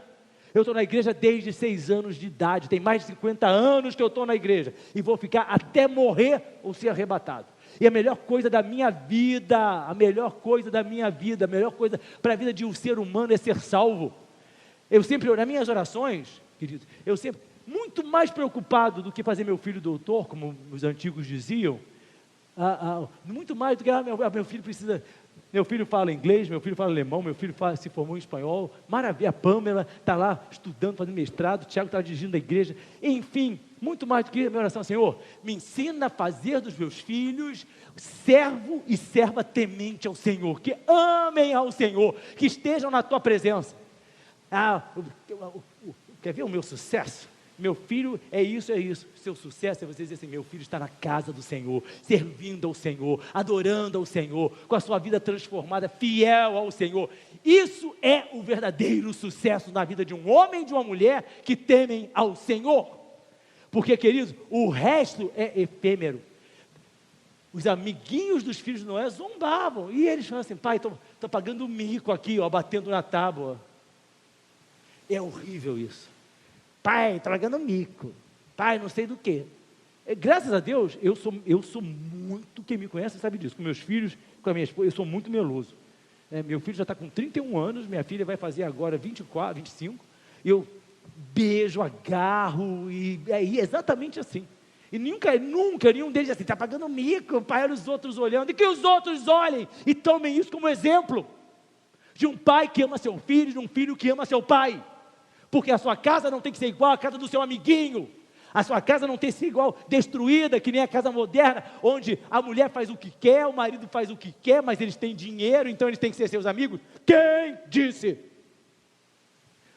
Eu estou na igreja desde 6 anos de idade, tem mais de 50 anos que eu estou na igreja, e vou ficar até morrer ou ser arrebatado. E a melhor coisa da minha vida, a melhor coisa para a vida de um ser humano é ser salvo. Eu sempre, nas minhas orações, queridos, eu sempre, muito mais preocupado do que fazer meu filho doutor, como os antigos diziam, muito mais do que, meu filho precisa Meu filho fala inglês, meu filho fala alemão, meu filho se formou em espanhol. Maravilha, a Pâmela está lá estudando, fazendo mestrado, o Tiago está dirigindo a igreja. Enfim, muito mais do que a minha oração, Senhor, me ensina a fazer dos meus filhos servo e serva temente ao Senhor, que amem ao Senhor, que estejam na tua presença. Quer ver o meu sucesso? Meu filho é isso. Seu sucesso é você dizer assim: meu filho está na casa do Senhor, servindo ao Senhor, adorando ao Senhor, com a sua vida transformada, fiel ao Senhor. Isso é o verdadeiro sucesso na vida de um homem e de uma mulher que temem ao Senhor. Porque, queridos, o resto é efêmero. Os amiguinhos dos filhos de Noé zombavam, e eles falavam assim: pai, estou pagando mico aqui, batendo na tábua. É horrível isso. Pai, está pagando mico. Pai, não sei do quê. Graças a Deus, eu sou muito, quem me conhece sabe disso, com meus filhos, com a minha esposa, eu sou muito meloso. Meu filho já está com 31 anos, minha filha vai fazer agora 24, 25, eu beijo, agarro, e é exatamente assim. E nunca nenhum deles assim: está pagando mico, pai, olha os outros olhando, e que os outros olhem e tomem isso como exemplo de um pai que ama seu filho, de um filho que ama seu pai. Porque a sua casa não tem que ser igual à casa do seu amiguinho. A sua casa não tem que ser igual, destruída, que nem a casa moderna, onde a mulher faz o que quer, o marido faz o que quer, mas eles têm dinheiro, então eles têm que ser seus amigos. Quem disse?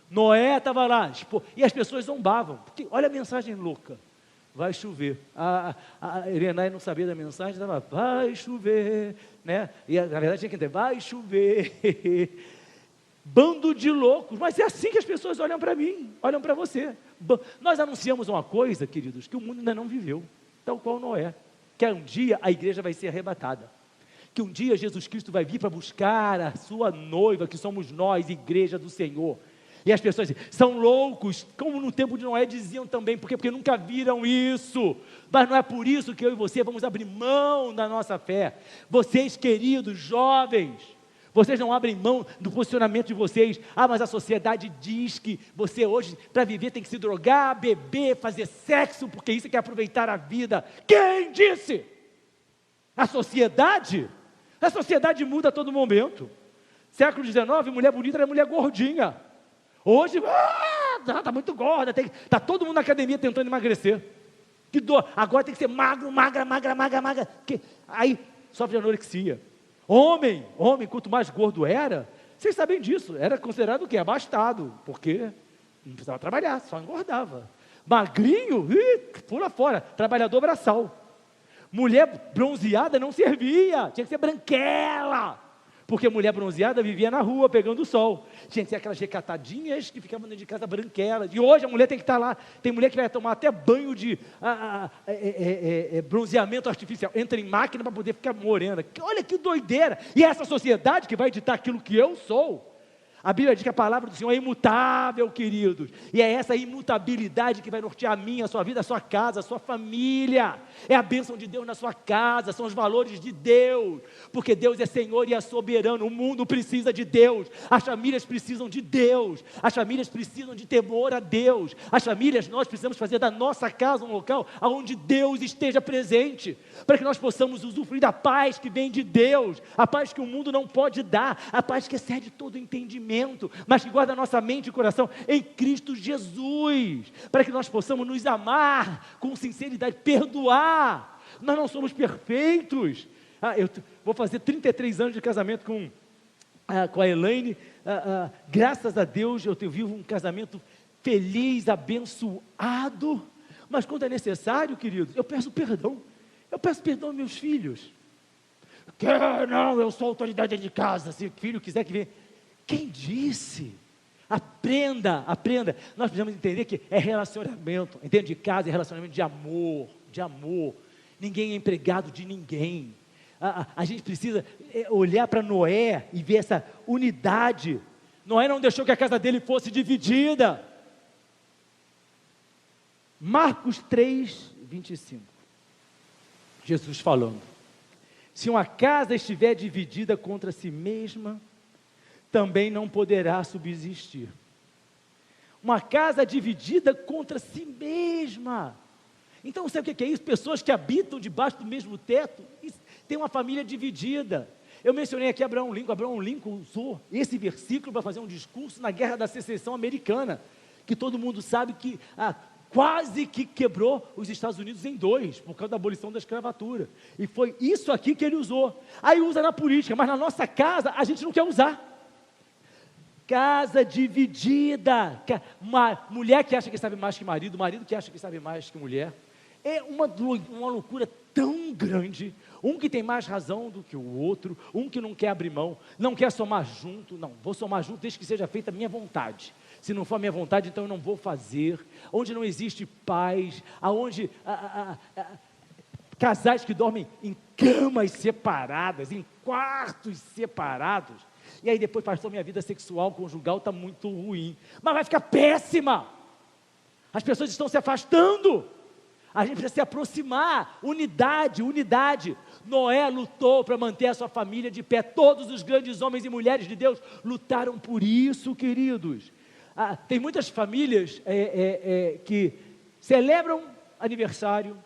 Noé estava lá, e as pessoas zombavam. Porque, olha a mensagem louca: vai chover. A Irenai não sabia da mensagem, estava: vai chover, né? E na verdade tinha que entender: vai chover. Bando de loucos, mas é assim que as pessoas olham para mim, olham para você. Nós anunciamos uma coisa, queridos, que o mundo ainda não viveu, tal qual Noé, que um dia a igreja vai ser arrebatada, que um dia Jesus Cristo vai vir para buscar a sua noiva, que somos nós, igreja do Senhor. E as pessoas são loucos, como no tempo de Noé diziam também, porque nunca viram isso. Mas não é por isso que eu e você vamos abrir mão da nossa fé. Vocês, queridos jovens, vocês não abrem mão do posicionamento de vocês. Mas a sociedade diz que você hoje, para viver, tem que se drogar, beber, fazer sexo, porque isso quer aproveitar a vida. Quem disse? A sociedade? A sociedade muda a todo momento. Século XIX, mulher bonita era mulher gordinha. Hoje, está muito gorda, está todo mundo na academia tentando emagrecer. Que dor. Agora tem que ser magro, magra. Aí sofre de anorexia. Homem, quanto mais gordo era, vocês sabem disso, era considerado o quê? Abastado, porque não precisava trabalhar, só engordava. Magrinho, pula fora, trabalhador braçal. Mulher bronzeada não servia, tinha que ser branquela, porque mulher bronzeada vivia na rua pegando o sol. Tinha que ser aquelas recatadinhas que ficavam dentro de casa branquelas. E hoje a mulher tem que estar lá. Tem mulher que vai tomar até banho de bronzeamento artificial. Entra em máquina para poder ficar morena. Olha que doideira. E é essa sociedade que vai ditar aquilo que eu sou. A Bíblia diz que a palavra do Senhor é imutável, queridos. E é essa imutabilidade que vai nortear a minha, a sua vida, a sua casa, a sua família. É a bênção de Deus na sua casa, são os valores de Deus. Porque Deus é Senhor e é soberano. O mundo precisa de Deus. As famílias precisam de Deus. As famílias precisam de temor a Deus. As famílias, nós precisamos fazer da nossa casa um local onde Deus esteja presente. Para que nós possamos usufruir da paz que vem de Deus. A paz que o mundo não pode dar. A paz que excede todo entendimento, mas que guarda a nossa mente e coração em Cristo Jesus, para que nós possamos nos amar com sinceridade, perdoar. Nós não somos perfeitos. Eu vou fazer 33 anos de casamento com a Elaine. Graças a Deus eu vivo um casamento feliz, abençoado, mas quando é necessário, queridos, eu peço perdão aos meus filhos. Não, eu sou autoridade de casa, se o filho quiser que venha. Quem disse? Aprenda. Nós precisamos entender que é relacionamento, entende? De casa é relacionamento de amor. Ninguém é empregado de ninguém. A gente precisa olhar para Noé e ver essa unidade. Noé não deixou que a casa dele fosse dividida. Marcos 3, 25. Jesus falando: se uma casa estiver dividida contra si mesma, também não poderá subsistir. Uma casa dividida contra si mesma. Então, sabe o que é isso? Pessoas que habitam debaixo do mesmo teto, tem uma família dividida. Eu mencionei aqui Abraham Lincoln. Abraham Lincoln usou esse versículo para fazer um discurso na Guerra da Secessão Americana, que todo mundo sabe que quase que quebrou os Estados Unidos em dois, por causa da abolição da escravatura. E foi isso aqui que ele usou. Aí usa na política, mas na nossa casa a gente não quer usar. Casa dividida, uma mulher que acha que sabe mais que marido que acha que sabe mais que mulher. É uma loucura tão grande. Um que tem mais razão do que o outro, um que não quer abrir mão, não quer somar junto. Não, vou somar junto desde que seja feita a minha vontade. Se não for a minha vontade, então eu não vou fazer. Onde não existe paz, aonde casais que dormem em camas separadas, em quartos separados. E aí depois, pastor, minha vida sexual, conjugal está muito ruim. Mas vai ficar péssima. As pessoas estão se afastando. A gente precisa se aproximar. Unidade. Noé lutou para manter a sua família de pé. Todos os grandes homens e mulheres de Deus lutaram por isso, queridos. Tem muitas famílias que celebram aniversário,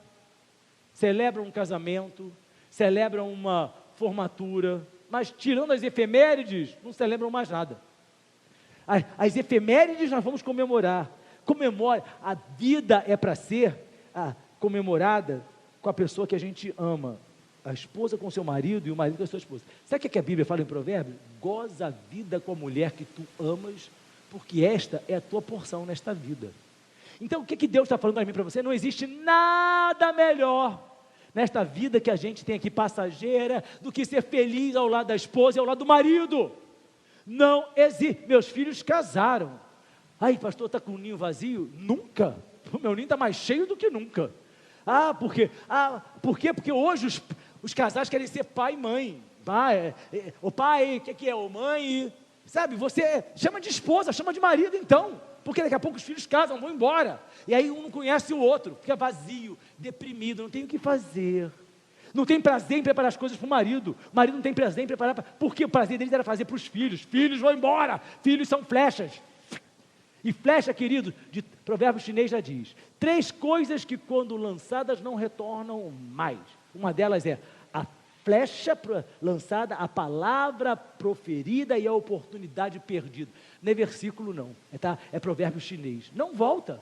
celebram um casamento, celebram uma formatura, mas tirando as efemérides, não celebram mais nada. As efemérides nós vamos comemorar. Comemora. A vida é para ser comemorada com a pessoa que a gente ama. A esposa com seu marido e o marido com a sua esposa. Sabe o que a Bíblia fala em Provérbios? Goza a vida com a mulher que tu amas, porque esta é a tua porção nesta vida. Então o que Deus está falando para mim e para você? Não existe nada melhor nesta vida que a gente tem aqui passageira, do que ser feliz ao lado da esposa e ao lado do marido. Não existe. Meus filhos casaram. Ai, pastor, está com o ninho vazio? Nunca. O meu ninho está mais cheio do que nunca. Por quê? Porque hoje os casais querem ser pai e mãe. O pai, o que é? O mãe, sabe? Você chama de esposa, chama de marido então. Porque daqui a pouco os filhos casam, vão embora. E aí um não conhece o outro, fica vazio, deprimido, não tem o que fazer. Não tem prazer em preparar as coisas para o marido. O marido não tem prazer em preparar, porque o prazer deles era fazer para os filhos. Filhos vão embora, filhos são flechas. E flecha, querido, de provérbio chinês já diz, 3 coisas que quando lançadas não retornam mais. Uma delas é a flecha lançada, a palavra proferida e a oportunidade perdida. Não é versículo não, é provérbio chinês. Não volta.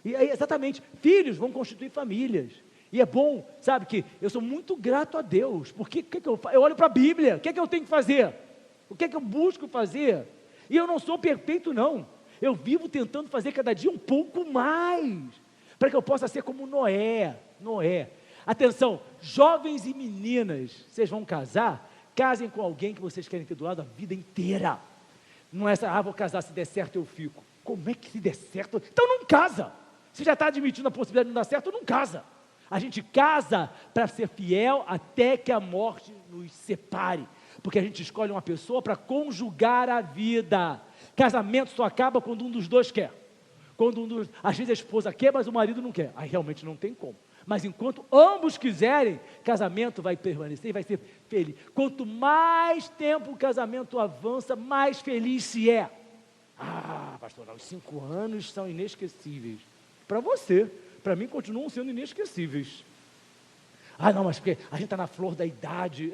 E aí, exatamente, filhos vão constituir famílias. E é bom, sabe, que eu sou muito grato a Deus, porque eu olho para a Bíblia, o que é que eu tenho que fazer? O que é que eu busco fazer? E eu não sou perfeito não. Eu vivo tentando fazer cada dia um pouco mais, para que eu possa ser como Noé. Atenção, jovens e meninas, vocês vão casar, casem com alguém que vocês querem ter do lado a vida inteira. Não é essa, vou casar, se der certo eu fico. Como é que se der certo? Então não casa. Você já está admitindo a possibilidade de não dar certo, não casa. A gente casa para ser fiel até que a morte nos separe. Porque a gente escolhe uma pessoa para conjugar a vida. Casamento só acaba quando um dos dois quer. Às vezes a esposa quer, mas o marido não quer. Aí realmente não tem como. Mas enquanto ambos quiserem, casamento vai permanecer e vai ser feliz. Quanto mais tempo o casamento avança, mais feliz se é. Pastor, os 5 anos são inesquecíveis. Para você, para mim continuam sendo inesquecíveis. Não, mas porque a gente está na flor da idade.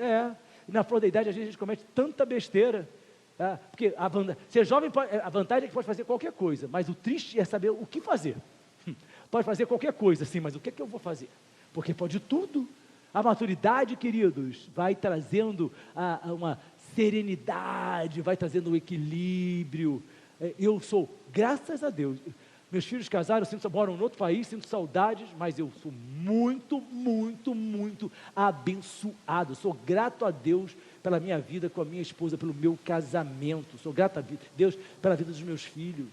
Na flor da idade, às vezes a gente comete tanta besteira. Porque ser jovem, a vantagem é que pode fazer qualquer coisa, mas o triste é saber o que fazer. Pode fazer qualquer coisa, sim, mas o que é que eu vou fazer? Porque pode tudo. A maturidade, queridos, vai trazendo uma serenidade, vai trazendo um equilíbrio. Eu sou, graças a Deus, meus filhos casaram, moram em outro país, sinto saudades, mas eu sou muito, muito, muito abençoado. Sou grato a Deus pela minha vida com a minha esposa, pelo meu casamento. Sou grato a Deus pela vida dos meus filhos.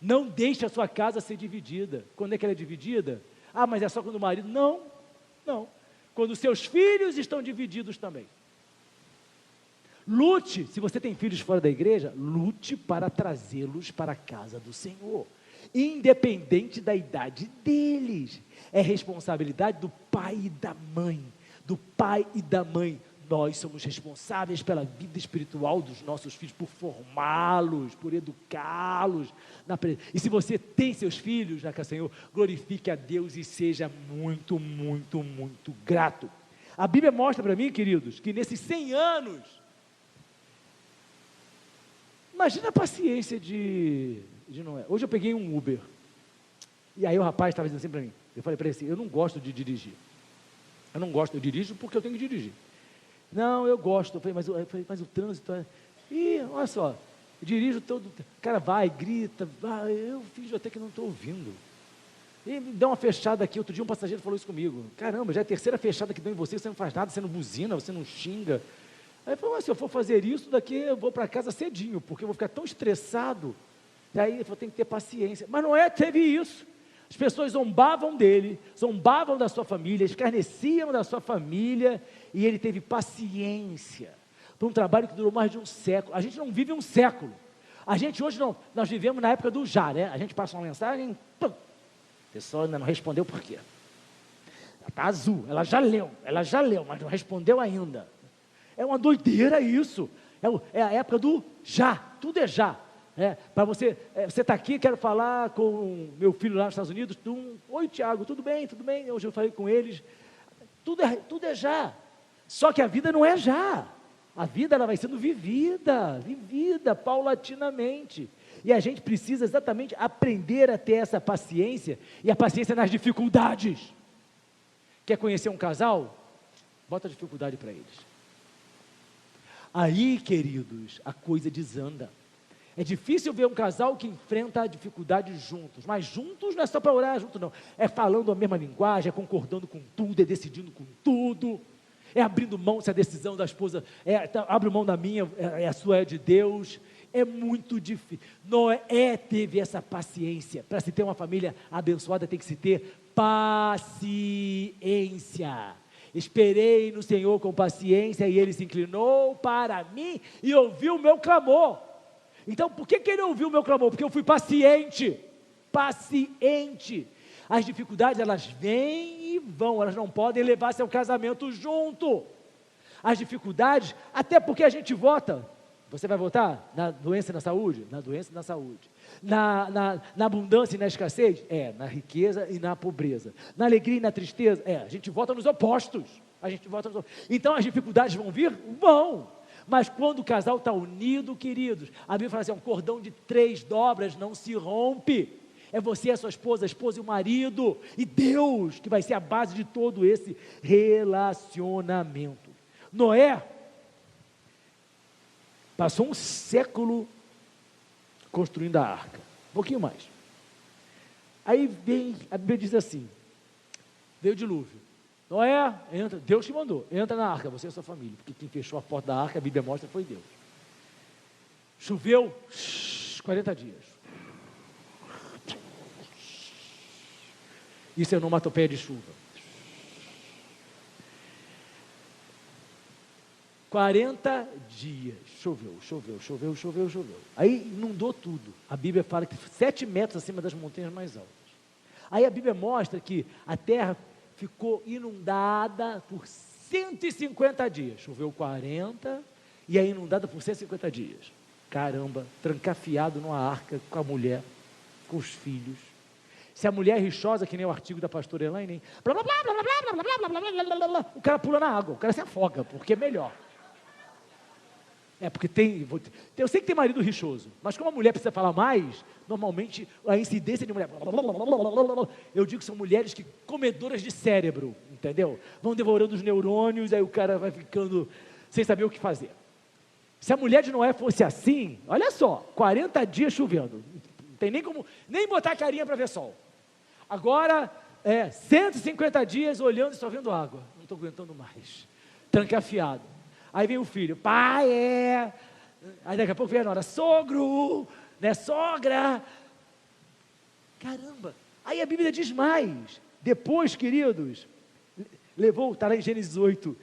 Não deixe a sua casa ser dividida. Quando é que ela é dividida? Mas é só quando o marido... Não. Quando os seus filhos estão divididos também. Lute, se você tem filhos fora da igreja, lute para trazê-los para a casa do Senhor. Independente da idade deles. É responsabilidade do pai e da mãe. Do pai e da mãe. Nós somos responsáveis pela vida espiritual dos nossos filhos, por formá-los, por educá-los. E se você tem seus filhos, já que o Senhor, glorifique a Deus e seja muito, muito, muito grato. A Bíblia mostra para mim, queridos, que nesses 100 anos Imagina a paciência de Noé. Hoje eu peguei um Uber. E aí o rapaz estava dizendo assim para mim. Eu falei para ele assim, eu não gosto de dirigir. Eu dirijo porque eu tenho que dirigir. Não, eu gosto. Eu falei, mas o trânsito é... Ih, olha só, eu dirijo todo... O cara vai, grita, vai, eu finjo até que não estou ouvindo. E me dá uma fechada aqui. Outro dia um passageiro falou isso comigo. Caramba, já é a terceira fechada que deu em você não faz nada, você não buzina, você não xinga. Aí ele falou, se eu for fazer isso, daqui eu vou para casa cedinho, porque eu vou ficar tão estressado. E aí ele falou, tem que ter paciência. Mas Noé teve isso. As pessoas zombavam dele, zombavam da sua família, escarneciam da sua família, e ele teve paciência para um trabalho que durou mais de um século. A gente não vive um século. A gente hoje não, nós vivemos na época do já, né? A gente passa uma mensagem, pum, a pessoa ainda não respondeu por quê. Ela está azul, ela já leu, mas não respondeu ainda. É uma doideira isso. É a época do já, tudo é já. Para você está aqui, quero falar com meu filho lá nos Estados Unidos. Oi, Tiago, tudo bem? Hoje eu falei com eles. Tudo é já. Só que a vida não é já. A vida ela vai sendo vivida paulatinamente. E a gente precisa exatamente aprender a ter essa paciência, e a paciência nas dificuldades. Quer conhecer um casal? Bota dificuldade para eles. Aí, queridos, a coisa desanda. É difícil ver um casal que enfrenta a dificuldade juntos, mas juntos não é só para orar junto não, é falando a mesma linguagem, é concordando com tudo, é decidindo com tudo, é abrindo mão, se a decisão da esposa, abre mão da minha, a sua é de Deus, é muito difícil. Noé teve essa paciência. Para se ter uma família abençoada tem que se ter paciência. Esperei no Senhor com paciência e Ele se inclinou para mim e ouviu o meu clamor. Então, por que Ele ouviu o meu clamor? Porque eu fui paciente. As dificuldades, elas vêm e vão, elas não podem levar seu casamento junto. As dificuldades, até porque a gente vota. Você vai votar na doença e na saúde? Na doença e na saúde. Na abundância e na escassez? Na riqueza e na pobreza. Na alegria e na tristeza? A gente vota nos opostos. Então as dificuldades vão vir? Vão. Mas quando o casal está unido, queridos, a Bíblia fala assim, um cordão de 3 dobras não se rompe. É você, a sua esposa, a esposa e o marido, e Deus, que vai ser a base de todo esse relacionamento. Noé passou um século construindo a arca, um pouquinho mais. Aí vem, a Bíblia diz assim, veio o dilúvio. Noé, entra, Deus te mandou, entra na arca, você e a sua família, porque quem fechou a porta da arca, a Bíblia mostra, foi Deus. Choveu 40 dias. Isso é onomatopeia de chuva. 40 dias, choveu. Aí inundou tudo. A Bíblia fala que 7 metros acima das montanhas mais altas. Aí a Bíblia mostra que a terra ficou inundada por 150 dias. Choveu 40 e aí inundada por 150 dias. Caramba, trancafiado numa arca com a mulher, com os filhos. Se a mulher é rixosa, que nem o artigo da pastora Elaine, o cara pula na água, o cara se afoga, porque é melhor. Porque eu sei que tem marido rixoso, mas como a mulher precisa falar mais, normalmente a incidência de mulher, eu digo que são mulheres que comedoras de cérebro, entendeu? Vão devorando os neurônios, aí o cara vai ficando sem saber o que fazer. Se a mulher de Noé fosse assim, olha só, 40 dias chovendo, não tem nem como, nem botar a carinha para ver sol. Agora, 150 dias olhando e só vendo água, não estou aguentando mais, trancafiado. Aí vem o filho, pai, aí daqui a pouco vem a nora, sogro, né, sogra, caramba, aí a Bíblia diz mais, depois, queridos, está lá em Gênesis 8,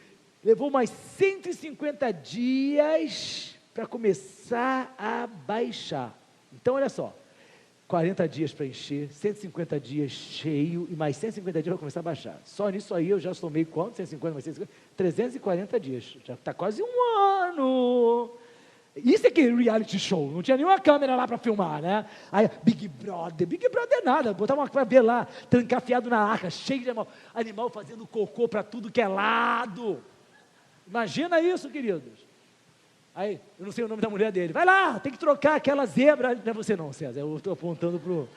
levou mais 150 dias para começar a baixar. Então, olha só, 40 dias para encher, 150 dias cheio e mais 150 dias para começar a baixar. Só nisso aí eu já somei quanto? 150 mais 150? 340 dias. Já está quase um ano. Isso é que é reality show. Não tinha nenhuma câmera lá para filmar, né? Aí, Big Brother nada. Botar uma para ver lá, trancafiado na arca, cheio de animal fazendo cocô para tudo que é lado. Imagina isso, queridos. Aí, eu não sei o nome da mulher dele. Vai lá, tem que trocar aquela zebra. Não é você não, César, eu estou apontando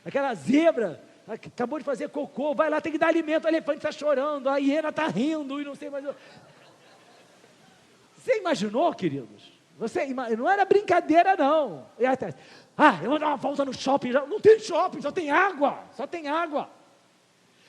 aquela zebra, acabou de fazer cocô, vai lá, tem que dar alimento, o elefante está chorando, a hiena está rindo, e não sei mais. Você imaginou, queridos? Não era brincadeira, não. Eu vou dar uma volta no shopping. Não tem shopping, só tem água.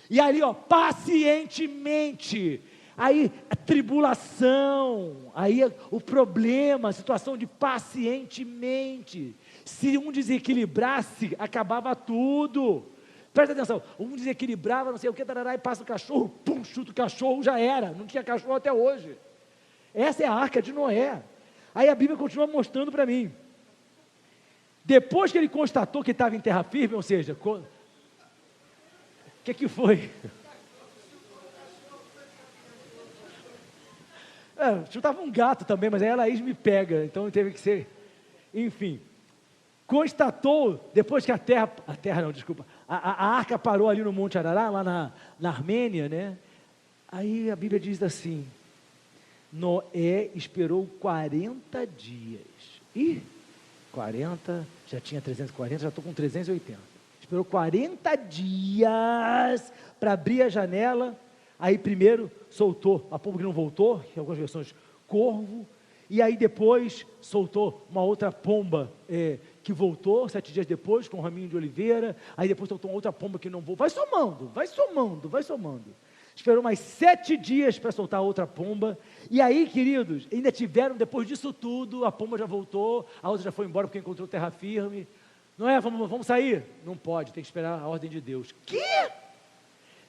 E ali, pacientemente. Aí a tribulação, aí o problema, a situação de pacientemente. Se um desequilibrasse, acabava tudo. Presta atenção, um desequilibrava, não sei o que, tarará, e passa o cachorro, pum, chuta o cachorro, já era. Não tinha cachorro até hoje. Essa é a arca de Noé. Aí a Bíblia continua mostrando para mim. Depois que ele constatou que estava em terra firme, ou seja, o que foi? Chutava um gato também, mas aí a Laís me pega, então teve que ser, enfim. Constatou, depois que a arca parou ali no Monte Arará, lá na Armênia, né? Aí a Bíblia diz assim, Noé esperou 40 dias. 40, já tinha 340, já estou com 380. Esperou 40 dias para abrir a janela. Aí primeiro soltou a pomba que não voltou, em algumas versões corvo, e aí depois soltou uma outra pomba que voltou 7 dias depois, com um raminho de oliveira, aí depois soltou uma outra pomba que não voltou, vai somando. Esperou mais 7 dias para soltar a outra pomba, e aí, queridos, ainda tiveram, depois disso tudo, a pomba já voltou, a outra já foi embora porque encontrou terra firme. Não é? Vamos sair? Não pode, tem que esperar a ordem de Deus.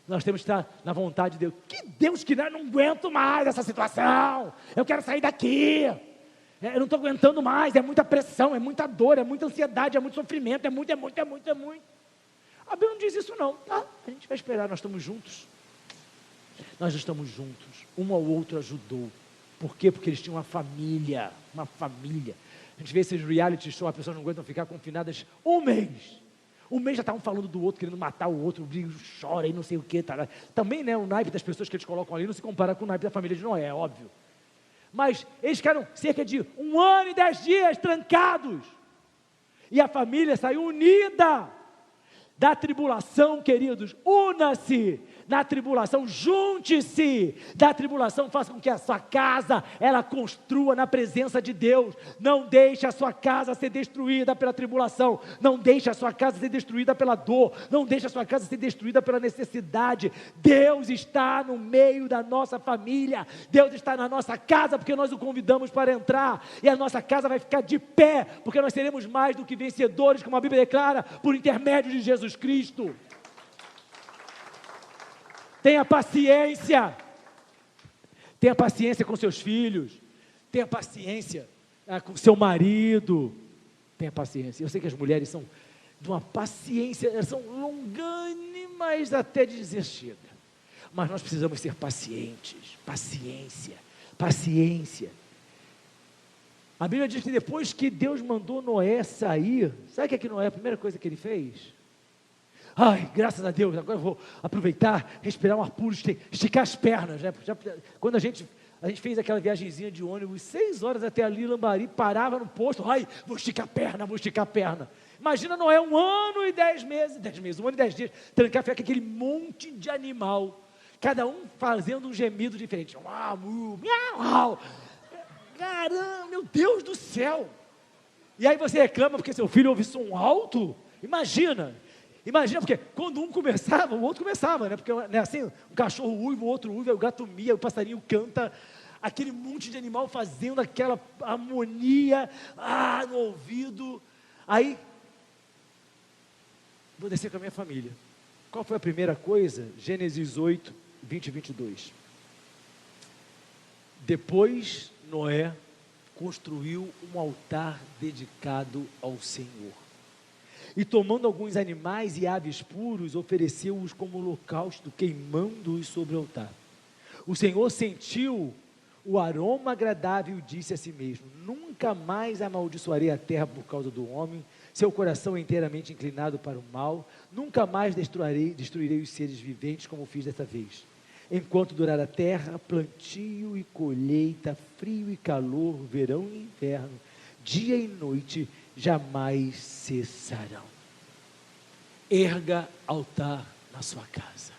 Nós temos que estar na vontade de Deus. Que Deus que não aguento mais essa situação. Eu quero sair daqui. Eu não estou aguentando mais. É muita pressão, é muita dor, é muita ansiedade, é muito sofrimento, é muito. A Bíblia não diz isso não. A gente vai esperar, nós estamos juntos. Nós estamos juntos. Um ao outro ajudou. Por quê? Porque eles tinham uma família. A gente vê esses reality shows, as pessoas não aguentam ficar confinadas um mês. Um mês já estavam falando do outro, querendo matar o outro, chora e não sei o que. Também, né, o naipe das pessoas que eles colocam ali não se compara com o naipe da família de Noé, é óbvio. Mas eles ficaram cerca de 1 ano e 10 dias trancados. E a família saiu unida da tribulação, queridos. Una-se na tribulação, junte-se da tribulação, faça com que a sua casa, ela construa na presença de Deus. Não deixe a sua casa ser destruída pela tribulação, não deixe a sua casa ser destruída pela dor, não deixe a sua casa ser destruída pela necessidade. Deus está no meio da nossa família, Deus está na nossa casa, porque nós o convidamos para entrar, e a nossa casa vai ficar de pé, porque nós seremos mais do que vencedores, como a Bíblia declara, por intermédio de Jesus Cristo. Tenha paciência com seus filhos, tenha paciência com seu marido, tenha paciência. Eu sei que as mulheres são de uma paciência, elas são longânimas até de dizer chega, mas nós precisamos ser pacientes, paciência. A Bíblia diz que depois que Deus mandou Noé sair, sabe o que é que Noé, a primeira coisa que ele fez? Graças a Deus, agora eu vou aproveitar, respirar um ar puro, esticar as pernas, né? Quando a gente fez aquela viagemzinha de ônibus, 6 horas até ali, Lambari, parava no posto, vou esticar a perna. Imagina Noé, 1 ano e 10 meses, 1 ano e 10 dias, trancar, ficar com aquele monte de animal, cada um fazendo um gemido diferente. Caramba, meu Deus do céu! E aí você reclama porque seu filho ouve som alto? Imagina, porque quando um começava, o outro começava, né? Porque, né, assim, um cachorro uiva, o outro uiva, o gato mia, o passarinho canta, aquele monte de animal fazendo aquela harmonia, no ouvido. Aí, vou descer com a minha família. Qual foi a primeira coisa? Gênesis 8, 20 e 22. Depois, Noé construiu um altar dedicado ao Senhor. E tomando alguns animais e aves puros, ofereceu-os como holocausto, queimando-os sobre o altar. O Senhor sentiu o aroma agradável e disse a si mesmo: nunca mais amaldiçoarei a terra por causa do homem, seu coração é inteiramente inclinado para o mal, nunca mais destruirei os seres viventes como fiz desta vez. enquanto durar a terra, plantio e colheita, frio e calor, verão e inverno, dia e noite, jamais cessarão. Erga altar na sua casa.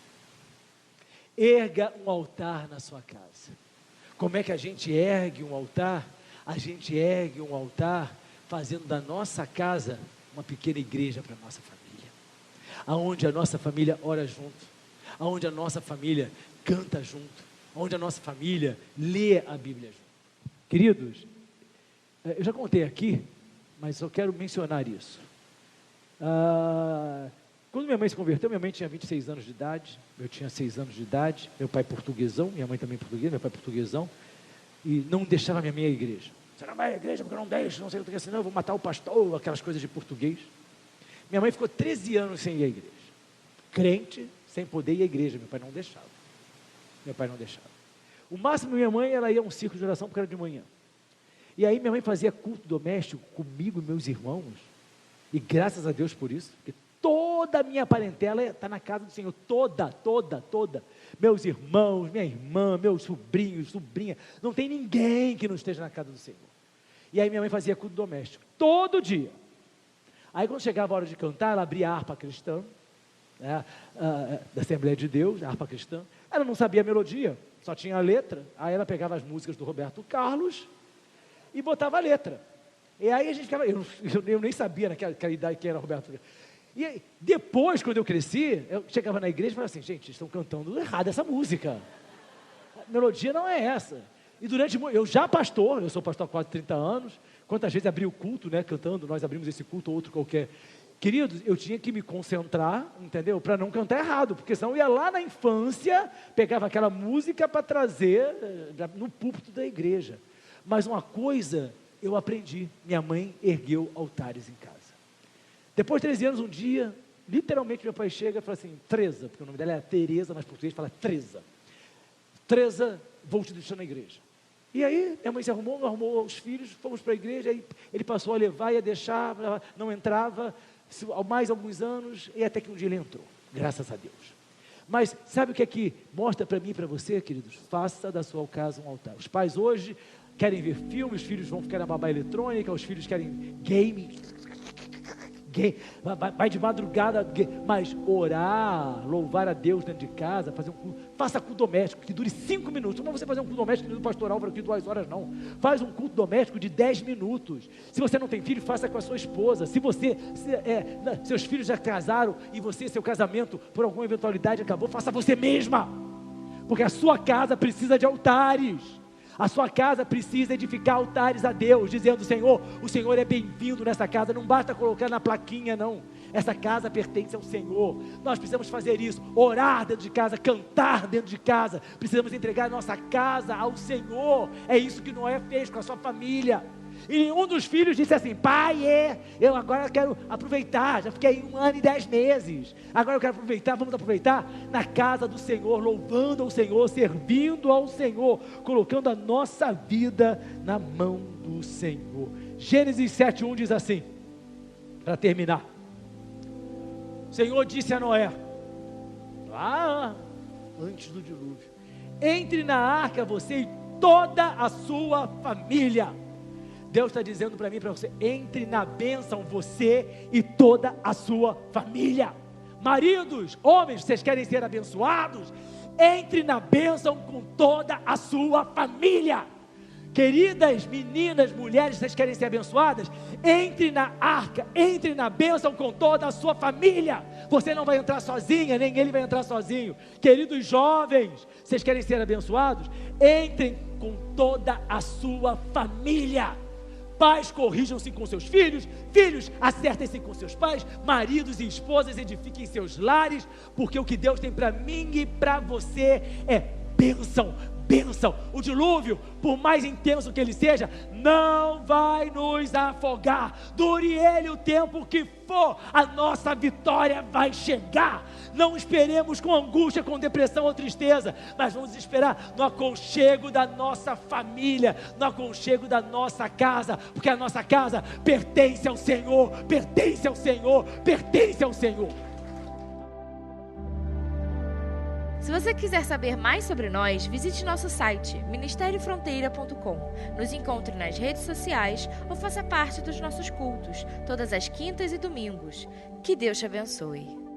Erga um altar na sua casa. Como é que a gente ergue um altar? A gente ergue um altar fazendo da nossa casa uma pequena igreja para a nossa família, aonde a nossa família ora junto, aonde a nossa família canta junto, aonde a nossa família lê a Bíblia junto. Queridos, eu já contei aqui, mas só quero mencionar isso. Quando minha mãe se converteu, minha mãe tinha 26 anos de idade, eu tinha 6 anos de idade, meu pai portuguesão, minha mãe também portuguesa, meu pai portuguesão, e não deixava minha mãe ir à igreja. Você não vai à igreja porque eu não deixo, não sei o que, senão eu vou matar o pastor, aquelas coisas de português. Minha mãe ficou 13 anos sem ir à igreja, crente, sem poder ir à igreja, meu pai não deixava. O máximo minha mãe, ela ia a um círculo de oração porque era de manhã. E aí minha mãe fazia culto doméstico comigo e meus irmãos, e graças a Deus por isso, porque toda a minha parentela está na casa do Senhor, toda, meus irmãos, minha irmã, meus sobrinhos, sobrinha, não tem ninguém que não esteja na casa do Senhor. E aí minha mãe fazia culto doméstico, todo dia. Aí quando chegava a hora de cantar, ela abria a harpa cristã, né, da Assembleia de Deus, a harpa cristã, ela não sabia a melodia, só tinha a letra, aí ela pegava as músicas do Roberto Carlos e botava a letra. E aí a gente ficava, eu nem sabia naquela idade que era Roberto Carlos. E aí, depois, quando eu cresci, eu chegava na igreja e falava assim, gente, estão cantando errado essa música, a melodia não é essa. E eu sou pastor há quase 30 anos, quantas vezes abri o culto, né, cantando, nós abrimos esse culto ou outro qualquer. Queridos, eu tinha que me concentrar, entendeu, para não cantar errado, porque senão eu ia lá na infância, pegava aquela música para trazer no púlpito da igreja. Mas uma coisa eu aprendi, minha mãe ergueu altares em casa. Depois de 13 anos, um dia, literalmente meu pai chega e fala assim, Teresa, porque o nome dela é Teresa, mas português fala Teresa, vou te deixar na igreja. E aí, minha mãe se arrumou os filhos, fomos para a igreja, aí ele passou a levar, ia deixar, não entrava, mais alguns anos, e até que um dia ele entrou, graças a Deus. Mas sabe o que é que mostra para mim e para você, queridos? Faça da sua casa um altar. Os pais hoje querem ver filmes, os filhos vão ficar na babá eletrônica, os filhos querem game, vai de madrugada, mas orar, louvar a Deus dentro de casa, fazer um culto, faça culto doméstico, que dure 5 minutos, não você fazer um culto doméstico do pastor Álvaro aqui 2 horas não, faz um culto doméstico de 10 minutos, se você não tem filho, faça com a sua esposa, seus filhos já casaram, e seu casamento, por alguma eventualidade acabou, faça você mesma, porque a sua casa precisa de altares, a sua casa precisa edificar altares a Deus, dizendo, Senhor, o Senhor é bem-vindo nessa casa, não basta colocar na plaquinha não, essa casa pertence ao Senhor, nós precisamos fazer isso, orar dentro de casa, cantar dentro de casa, precisamos entregar a nossa casa ao Senhor, é isso que Noé fez com a sua família, e um dos filhos disse assim, pai, eu agora quero aproveitar, já fiquei 1 ano e 10 meses, agora eu quero aproveitar, vamos aproveitar na casa do Senhor, louvando ao Senhor, servindo ao Senhor, colocando a nossa vida na mão do Senhor. Gênesis 7:1 diz assim, para terminar, o Senhor disse a Noé, lá antes do dilúvio, entre na arca você e toda a sua família. Deus está dizendo para mim e para você, entre na bênção você e toda a sua família. Maridos, homens, vocês querem ser abençoados? Entre na bênção com toda a sua família. Queridas meninas, mulheres, vocês querem ser abençoadas? Entre na arca, entre na bênção com toda a sua família. Você não vai entrar sozinha, nem ele vai entrar sozinho. Queridos jovens, vocês querem ser abençoados? Entrem com toda a sua família. Pais, corrijam-se com seus filhos, filhos, acertem-se com seus pais, maridos e esposas, edifiquem seus lares, porque o que Deus tem para mim e para você é bênção, bênção. O dilúvio, por mais intenso que ele seja, não vai nos afogar, dure ele o tempo que for, a nossa vitória vai chegar. Não esperemos com angústia, com depressão ou tristeza, mas vamos esperar no aconchego da nossa família, no aconchego da nossa casa, porque a nossa casa pertence ao Senhor, pertence ao Senhor, pertence ao Senhor. Se você quiser saber mais sobre nós, visite nosso site, ministeriofronteira.com. Nos encontre nas redes sociais ou faça parte dos nossos cultos, todas as quintas e domingos. Que Deus te abençoe.